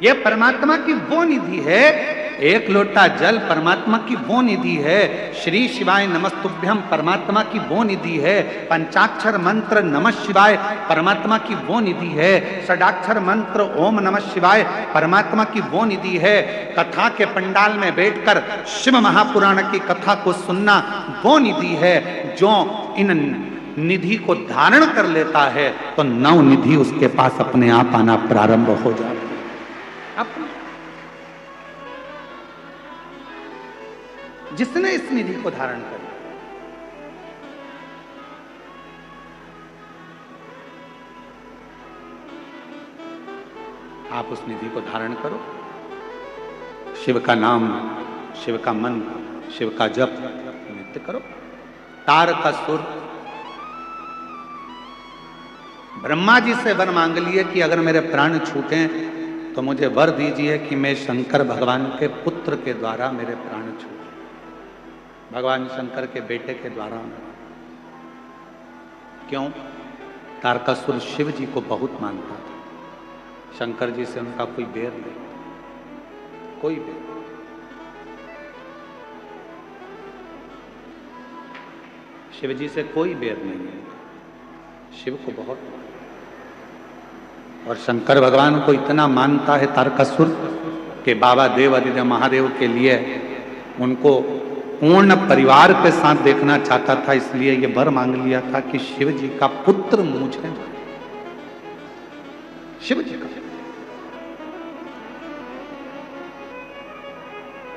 [SPEAKER 1] ये परमात्मा की वो निधि है। एक लोटा जल परमात्मा की वो निधि है। श्री शिवाय नमस्तुभ्यम परमात्मा की वो निधि है। पंचाक्षर मंत्र नमः शिवाय परमात्मा की वो निधि है। षडाक्षर मंत्र ओम नमः शिवाय परमात्मा की वो निधि है। कथा के पंडाल में बैठकर शिव महापुराण की कथा को सुनना वो निधि है। जो इन निधि को धारण कर लेता है तो नव निधि उसके पास अपने आप आना प्रारंभ हो जाता है। जिसने इस निधि को धारण कर लिया, आप उस निधि को धारण करो। शिव का नाम, शिव का मंत्र, शिव का जप नित्य करो। तारकासुर ब्रह्मा जी से वर मांग लिए कि अगर मेरे प्राण छूटे तो मुझे वर दीजिए कि मैं शंकर भगवान के पुत्र के द्वारा मेरे प्राण छूटे, भगवान शंकर के बेटे के द्वारा। क्यों? तारकासुर शिव जी को बहुत मानता था। शंकर जी से उनका कोई बैर नहीं, कोई बैर। शिव जी से कोई बैर नहीं है, शिव को बहुत मानता। और शंकर भगवान को इतना मानता है तारकासुर के बाबा देव आदिदेव महादेव के लिए उनको पूर्ण परिवार के साथ देखना चाहता था। इसलिए ये वर मांग लिया था कि शिव जी का पुत्र मुझे, शिव जी का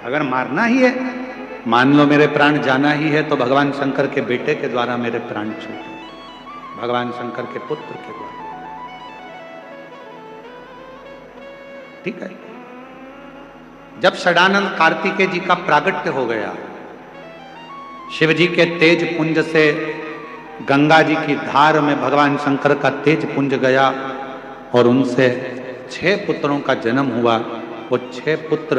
[SPEAKER 1] अगर मारना ही है, मान लो मेरे प्राण जाना ही है, तो भगवान शंकर के बेटे के द्वारा मेरे प्राण छूटे, भगवान शंकर के पुत्र के द्वारा। ठीक है। जब षडानंद कार्तिकेय जी का प्रागट्य हो गया, शिव जी के तेज पुंज से गंगा जी की धार में भगवान शंकर का तेज पुंज गया और उनसे 6 पुत्रों का जन्म हुआ। वो 6 पुत्र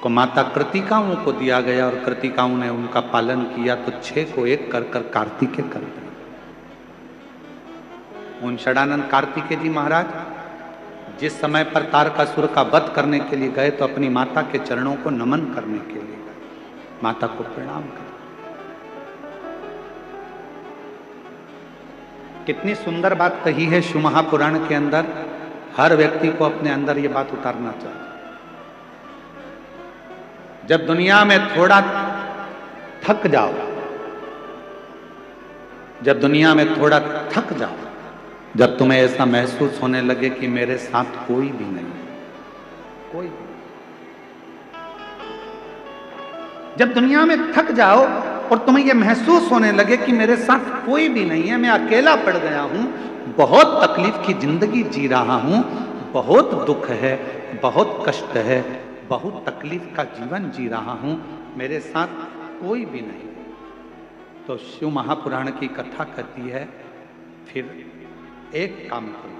[SPEAKER 1] को माता कृतिकाओं को दिया गया और कृतिकाओं ने उनका पालन किया, तो 6 को एक कर कर कार्तिकेय कर दिया। उन षडानंद कार्तिकेय जी महाराज जिस समय पर तारकासुर का वध करने के लिए गए तो अपनी माता के चरणों को नमन करने के लिए गए, माता को प्रणाम कर। कितनी सुंदर बात कही है शिव महापुराण के अंदर। हर व्यक्ति को अपने अंदर ये बात उतारना चाहिए। जब दुनिया में थोड़ा थक जाओ, जब दुनिया में थोड़ा थक जाओ, जब तुम्हें ऐसा महसूस होने लगे कि मेरे साथ कोई भी नहीं, कोई भी, जब दुनिया में थक जाओ और तुम्हें यह महसूस होने लगे कि मेरे साथ कोई भी नहीं है, मैं अकेला पड़ गया हूं, बहुत तकलीफ की जिंदगी जी रहा हूं, बहुत दुख है, बहुत कष्ट है, बहुत तकलीफ का जीवन जी रहा हूं, मेरे साथ कोई भी नहीं, तो शिव महापुराण की कथा कहती है फिर एक काम करो,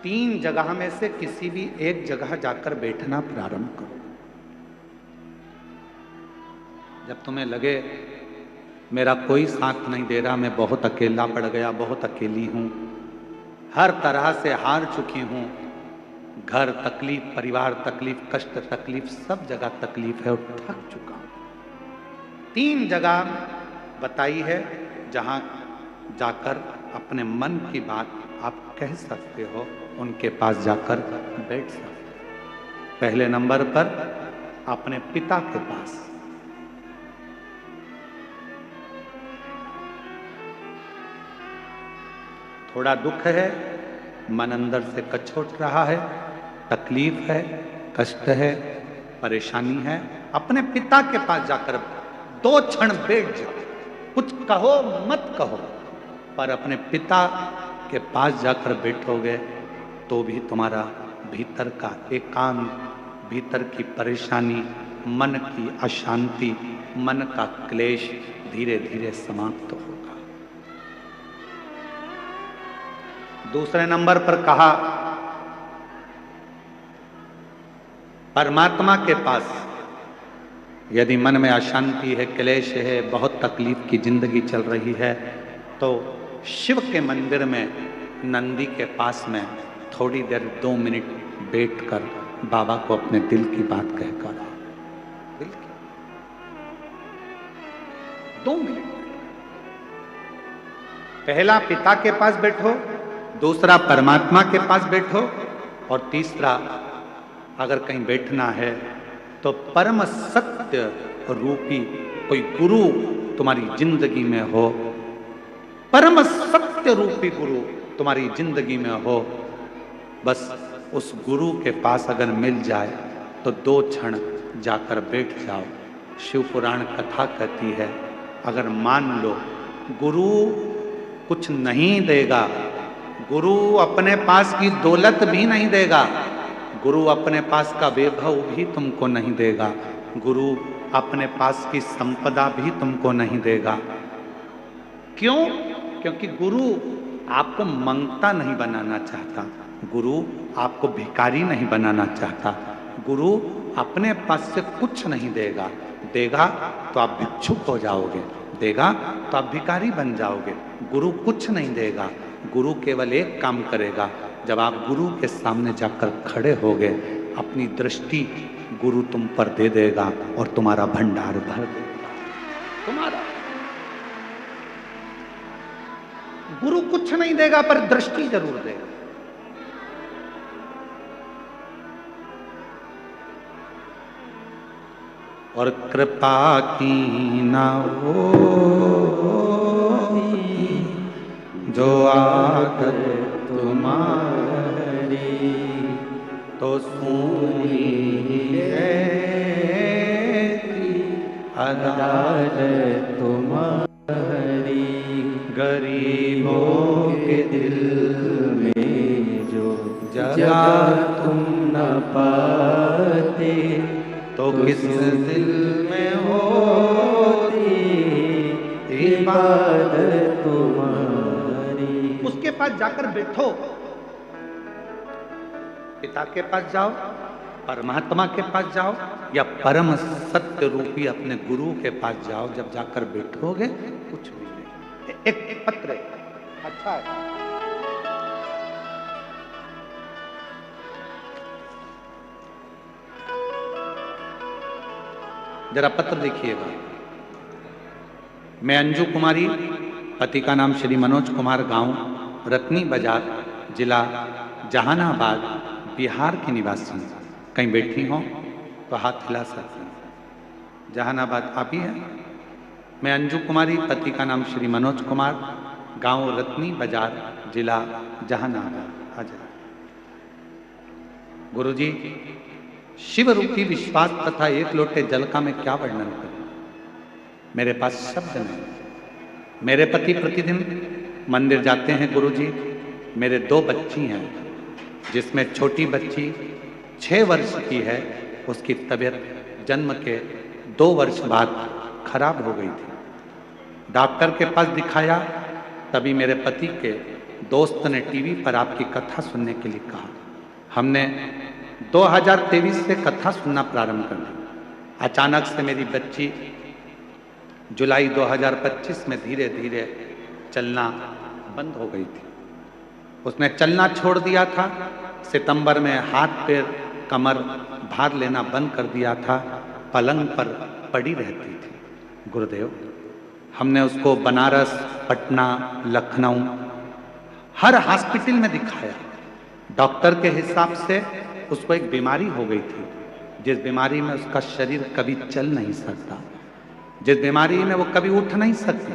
[SPEAKER 1] 3 जगह में से किसी भी एक जगह जाकर बैठना प्रारंभ करो। जब तुम्हें लगे मेरा कोई साथ नहीं दे रहा, मैं बहुत अकेला पड़ गया, बहुत अकेली हूं, हर तरह से हार चुकी हूं, घर तकलीफ, परिवार तकलीफ, कष्ट तकलीफ, सब जगह तकलीफ है और थक चुका हूं। 3 जगह बताई है जहां जाकर अपने मन की बात आप कह सकते हो, उनके पास जाकर बैठ सकते हो। पहले नंबर पर अपने पिता के पास। थोड़ा दुख है, मन अंदर से कचोट रहा है, तकलीफ है, कष्ट है, परेशानी है, अपने पिता के पास जाकर 2 क्षण बैठ जाओ। कुछ कहो मत कहो, पर अपने पिता के पास जाकर बैठोगे तो भी तुम्हारा भीतर का एकांत, भीतर की परेशानी, मन की अशांति, मन का क्लेश धीरे धीरे समाप्त होगा। दूसरे नंबर पर कहा परमात्मा के पास। यदि मन में अशांति है, क्लेश है, बहुत तकलीफ की जिंदगी चल रही है, तो शिव के मंदिर में नंदी के पास में थोड़ी देर 2 मिनट बैठकर बाबा को अपने दिल की बात कहकर, दिल की 2 मिनट। पहला पिता के पास बैठो, दूसरा परमात्मा के पास बैठो, और तीसरा अगर कहीं बैठना है तो परम सत्य रूपी कोई गुरु तुम्हारी जिंदगी में हो, परम सत्य रूपी गुरु तुम्हारी जिंदगी में हो, बस उस गुरु के पास अगर मिल जाए तो 2 क्षण जाकर बैठ जाओ। शिव पुराण कथा कहती है अगर मान लो गुरु कुछ नहीं देगा, गुरु अपने पास की दौलत भी नहीं देगा, गुरु अपने पास का वैभव भी तुमको नहीं देगा, गुरु अपने पास की संपदा भी तुमको नहीं देगा। क्यों? क्योंकि गुरु आपको मंगता नहीं बनाना चाहता, गुरु आपको भिखारी नहीं बनाना चाहता, गुरु अपने पास से कुछ नहीं देगा। देगा तो आप भिक्षुक हो जाओगे, देगा तो आप भिखारी बन जाओगे। गुरु कुछ नहीं देगा, गुरु केवल एक काम करेगा, जब आप गुरु के सामने जाकर खड़े होगे, अपनी दृष्टि गुरु तुम पर दे देगा और तुम्हारा भंडार भर देगा। तुम्हारा गुरु कुछ नहीं देगा पर दृष्टि जरूर देगा। और कृपा की ना हो जो आकर तुम्हारी तो सुनी अदालत तुम्हारी, गरीबों के दिल में जो जगह तुम न पाते तो किस दिल में होती इबादत तुम्हारी। उसके पास जाकर बैठो, पिता के पास जाओ, परमात्मा के पास जाओ, या परम सत्य रूपी अपने गुरु के पास जाओ। जब जाकर बैठोगे कुछ भी नहीं। एक पत्र अच्छा है, जरा पत्र देखिएगा। मैं अंजू कुमारी, पति का नाम श्री मनोज कुमार, गांव रत्नी बाजार, जिला जहानाबाद, बिहार की निवासी हूँ। कहीं बैठी हो तो हाथ हिला सकते हैं। जहानाबाद आप ही है। मैं अंजू कुमारी, पति का नाम श्री मनोज कुमार, गांव रत्नी बाजार, जिला जहानाबाद। आ जाए। गुरुजी, शिव रूपी विश्वास तथा एक लोटे जल का मैं क्या वर्णन करूं? मेरे पास शब्द नहीं। मेरे पति प्रतिदिन मंदिर जाते हैं गुरुजी। मेरे 2 बच्ची हैं, जिसमें छोटी बच्ची 6 वर्ष की है। उसकी तबीयत जन्म के 2 वर्ष बाद खराब हो गई थी। डॉक्टर के पास दिखाया, तभी मेरे पति के दोस्त ने टीवी पर आपकी कथा सुनने के लिए कहा। हमने 2023 से कथा सुनना प्रारंभ कर दी। अचानक से मेरी बच्ची जुलाई 2025 में धीरे धीरे चलना बंद हो गई थी। उसने चलना छोड़ दिया था। सितंबर में हाथ पैर कमर भार लेना बंद कर दिया था। पलंग पर पड़ी रहती थी। गुरुदेव, हमने उसको बनारस, पटना, लखनऊ हर हॉस्पिटल में दिखाया। डॉक्टर के हिसाब से उसको एक बीमारी हो गई थी, जिस बीमारी में उसका शरीर कभी चल नहीं सकता, जिस बीमारी में वो कभी उठ नहीं सकती,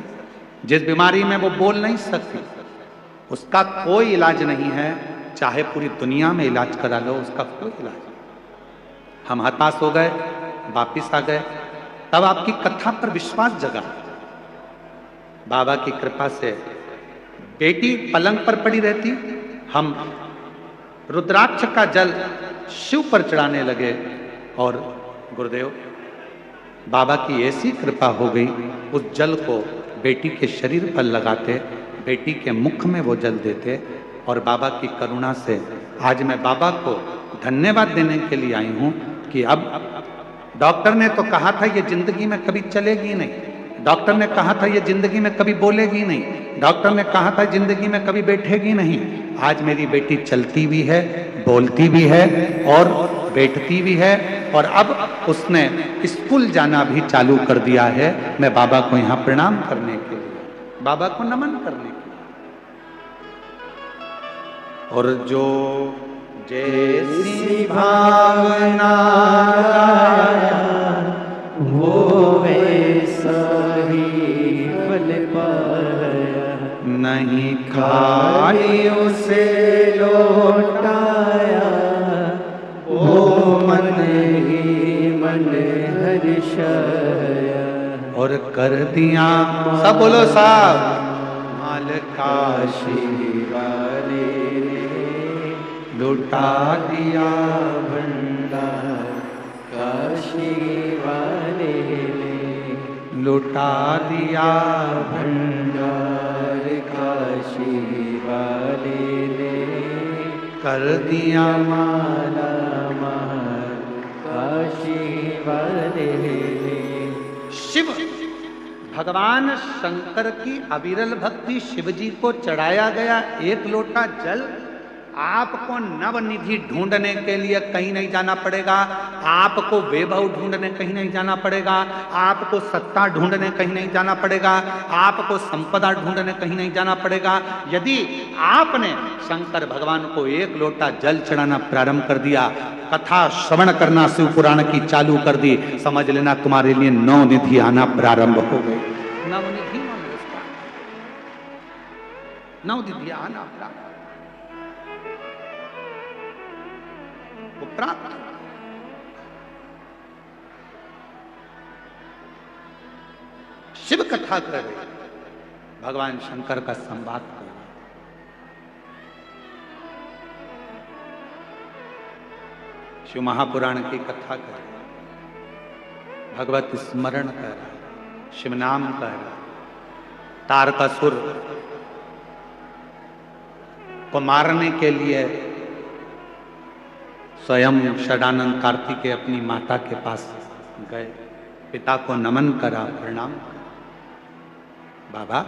[SPEAKER 1] जिस बीमारी में वो बोल नहीं सकती। उसका कोई इलाज नहीं है, चाहे पूरी दुनिया में इलाज करा लो, उसका कोई इलाज नहीं। हम हताश हो गए, वापिस आ गए। तब आपकी कथा पर विश्वास जगा। बाबा की कृपा से बेटी पलंग पर पड़ी रहती, हम रुद्राक्ष का जल शिव पर चढ़ाने लगे और गुरुदेव, बाबा की ऐसी कृपा हो गई, उस जल को बेटी के शरीर पर लगाते, बेटी के मुख में वो जल देते और बाबा की करुणा से आज मैं बाबा को धन्यवाद देने के लिए आई हूँ कि अब डॉक्टर ने तो कहा था ये जिंदगी में कभी चलेगी नहीं, डॉक्टर ने कहा था ये जिंदगी में कभी बोलेगी नहीं, डॉक्टर ने कहा था जिंदगी में कभी बैठेगी नहीं। आज मेरी बेटी चलती भी है, बोलती भी है और बैठती भी है और अब उसने स्कूल जाना भी चालू कर दिया है। मैं बाबा को यहाँ प्रणाम करने के लिए, बाबा को नमन करने के लिए। और जो जैसी भावना
[SPEAKER 2] वो वैसा ही फल पाया,
[SPEAKER 1] नहीं
[SPEAKER 2] खाई उसे लौटाया, वो मन ही मन हर्षाया।
[SPEAKER 1] और कर दिया, सब बोलो साहब, माल
[SPEAKER 2] काशी वाले ने लुटा दिया भंडार, काशी वाले ने
[SPEAKER 1] लुटा दिया
[SPEAKER 2] भंडार, काशी वाले ने
[SPEAKER 1] कर दिया
[SPEAKER 2] माला माल, काशी वाले ने।
[SPEAKER 1] शिव भगवान शंकर की अविरल भक्ति शिव जी को चढ़ाया गया एक लोटा जल। आपको नवनिधि ढूंढने के लिए कहीं नहीं जाना पड़ेगा, आपको वैभव ढूंढने कहीं नहीं जाना पड़ेगा, आपको सत्ता ढूंढने कहीं नहीं जाना पड़ेगा, आपको संपदा ढूंढने कहीं नहीं जाना पड़ेगा। यदि आपने शंकर भगवान को एक लोटा जल चढ़ाना प्रारंभ कर दिया, कथा श्रवण करना शिव पुराण की चालू कर दी, समझ लेना तुम्हारे लिए 9 निधि आना प्रारंभ हो गई। 9 निधि, 9 निधि आना प्रारंभ वो प्राप्त। शिव कथा कर रहे, भगवान शंकर का संवाद कर रहे, शिव महापुराण की कथा कर रहे, भगवत स्मरण कर रहे, शिव नाम कर रहे। तारकासुर को मारने के लिए स्वयं षडानंद कार्तिकेय अपनी माता के पास गए, पिता को नमन करा, प्रणाम करा। बाबा,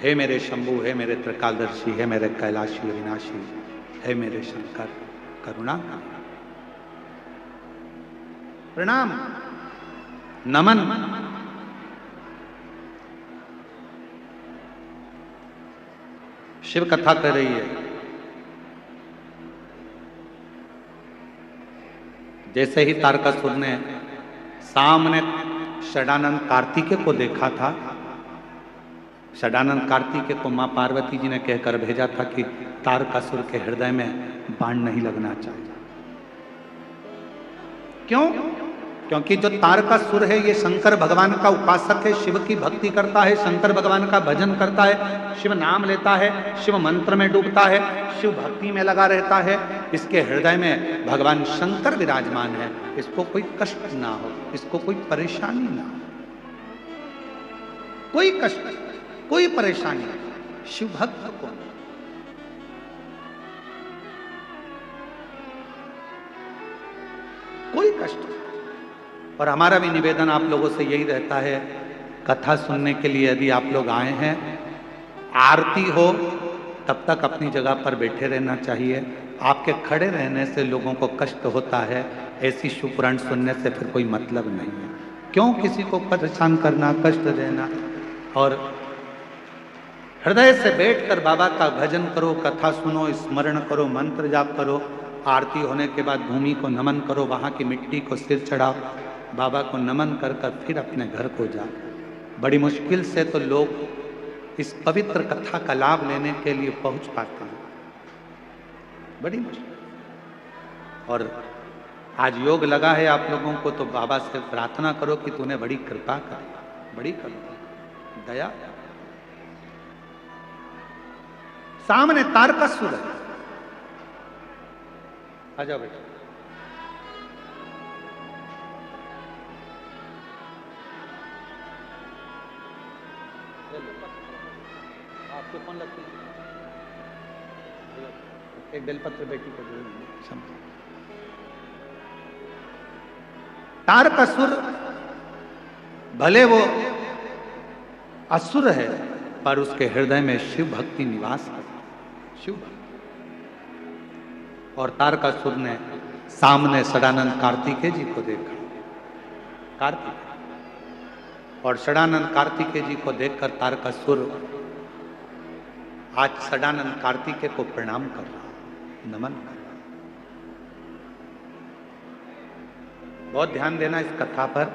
[SPEAKER 1] हे मेरे शंभु, हे मेरे त्रिकालदर्शी, हे मेरे कैलाशी अविनाशी, हे मेरे शंकर, करुणा, प्रणाम, नमन। शिव कथा कर रही है। जैसे ही तारकासुर ने सामने षडानंद कार्तिकेय को देखा था, षडानंद कार्तिकेय को मां पार्वती जी ने कहकर भेजा था कि तारकासुर के हृदय में बाण नहीं लगना चाहिए। क्यों? क्योंकि जो तारकासुर है ये शंकर भगवान का उपासक है, शिव की भक्ति करता है, शंकर भगवान का भजन करता है, शिव नाम लेता है, शिव मंत्र में डूबता है, शिव भक्ति में लगा रहता है। इसके हृदय में भगवान शंकर विराजमान है। इसको कोई कष्ट ना हो, इसको कोई परेशानी ना हो, कोई कष्ट, कोई परेशानी शिव भक्त को। कोई कष्ट। और हमारा भी निवेदन आप लोगों से यही रहता है, कथा सुनने के लिए यदि आप लोग आए हैं, आरती हो तब तक अपनी जगह पर बैठे रहना चाहिए। आपके खड़े रहने से लोगों को कष्ट होता है, ऐसी शिव पुराण सुनने से फिर कोई मतलब नहीं है। क्यों किसी को परेशान करना, कष्ट देना। और हृदय से बैठकर बाबा का भजन करो, कथा सुनो, स्मरण करो, मंत्र जाप करो। आरती होने के बाद भूमि को नमन करो, वहां की मिट्टी को सिर चढ़ाओ, बाबा को नमन कर कर फिर अपने घर को जाओ। बड़ी मुश्किल से तो लोग इस पवित्र कथा का लाभ लेने के लिए पहुंच पाते हैं, बड़ी मुश्किल। और आज योग लगा है आप लोगों को, तो बाबा से प्रार्थना करो कि तूने बड़ी कृपा कर, बड़ी करुणा, दया। सामने तारकासुर है। आ जाओ बेटा। आपको कौन लगती है? एक बेलपत्र बेटी को दे। तारकासुर भले वो असुर है, पर उसके हृदय में शिव भक्ति निवास करती है, शिव भक्ति। और तारकासुर ने सामने षडानंद कार्तिकेय जी को देखा, कार्तिक। और षडानंद कार्तिकेय जी को देखकर तारकासुर आज षडानंद कार्तिकेय को प्रणाम कर रहा, नमन कर रहा। बहुत ध्यान देना इस कथा पर।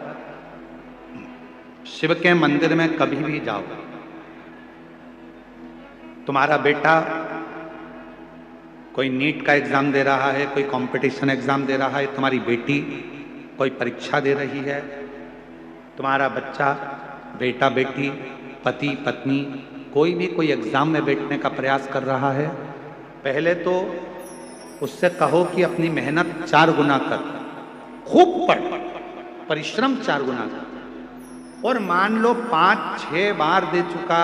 [SPEAKER 1] शिव के मंदिर में कभी भी जाओ, तुम्हारा बेटा कोई नीट का एग्जाम दे रहा है, कोई कंपटीशन एग्जाम दे रहा है, तुम्हारी बेटी कोई परीक्षा दे रही है, तुम्हारा बच्चा, बेटा बेटी, पति पत्नी कोई भी कोई एग्जाम में बैठने का प्रयास कर रहा है, पहले तो उससे कहो कि अपनी मेहनत 4 गुना कर, खूब पढ़, परिश्रम 4 गुना कर। और मान लो 5-6 बार दे चुका,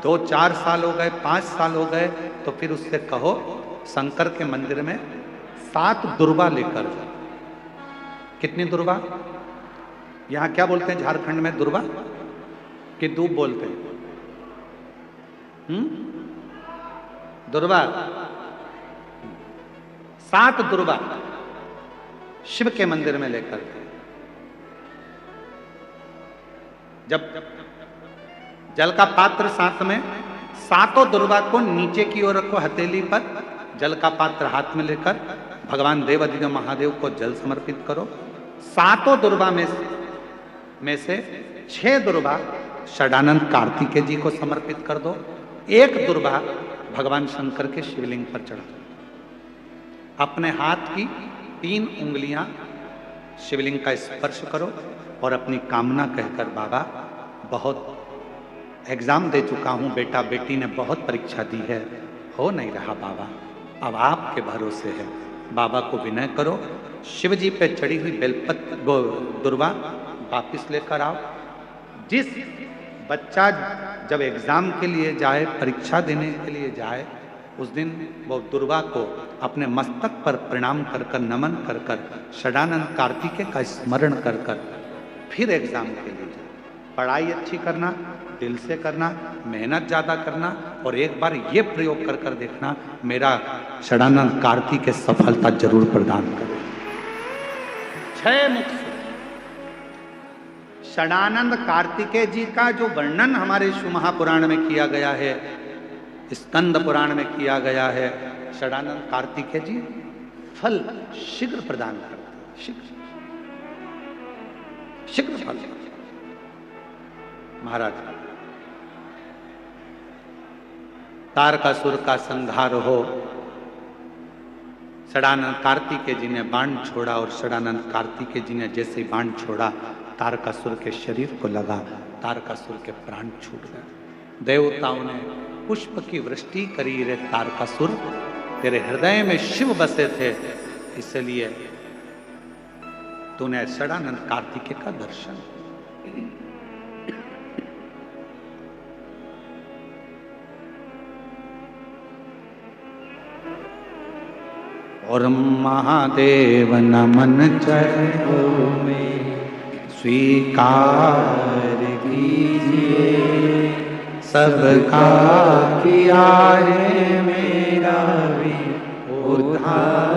[SPEAKER 1] 2-4 साल हो गए, 5 साल हो गए, तो फिर उससे कहो शंकर के मंदिर में 7 दुर्वा लेकर जाओ। कितनी दुर्वा? यहां क्या बोलते हैं झारखंड में? दुर्वा कि दूब बोलते हैं? दुर्वा। 7 दुर्वा शिव के मंदिर में लेकर, जब जल का पात्र साथ में, 7 दुर्वा को नीचे की ओर रखो, हथेली पर जल का पात्र हाथ में लेकर भगवान देवाधिदेव महादेव को जल समर्पित करो। 7 दुर्वा में से 6 दुर्वा षडानंद कार्तिकेय जी को समर्पित कर दो, 1 दुर्वा भगवान शंकर के शिवलिंग पर चढ़ा दो। अपने हाथ की 3 उंगलियां शिवलिंग का स्पर्श करो और अपनी कामना कहकर, बाबा बहुत एग्जाम दे चुका हूं, बेटा बेटी ने बहुत परीक्षा दी है, हो नहीं रहा बाबा, अब आपके भरोसे है। बाबा को विनय करो, शिव जी पे चढ़ी हुई बेलपत्र दुर्वा वापिस लेकर आओ। जिस बच्चा जब एग्जाम के लिए जाए, परीक्षा देने के लिए जाए, उस दिन वो दुर्वा को अपने मस्तक पर प्रणाम कर कर, नमन कर कर, षडानंद कार्तिकेय का स्मरण कर कर फिर एग्जाम के लिए जाए। पढ़ाई अच्छी करना, दिल से करना, मेहनत ज़्यादा करना, और एक बार ये प्रयोग कर कर देखना, मेरा षडानंद कार्तिक के सफलता जरूर प्रदान करे। 6 मुख से षडानंद कार्तिकेय जी का जो वर्णन हमारे शिव महापुराण में किया गया है, स्कंद पुराण में किया गया है, षडानंद कार्तिकेय जी फल शीघ्र प्रदान करते हैं, शीघ्र फल। महाराज तारकासुर का संहार हो, षडानंद कार्तिकेय जी ने बाण छोड़ा और षडानंद कार्तिकेय जी ने जैसे बाण छोड़ा तारकासुर के शरीर को लगा, तारकासुर के प्राण छूट गए। देवताओं ने पुष्प की वृष्टि करी, रे तारकासुर तेरे हृदय में शिव बसे थे, इसलिए तूने षडानंद कार्तिकेय का दर्शन। और महादेव नमन चरणों में स्वीकार कीजिए, सबका किया है मेरा भी उद्धार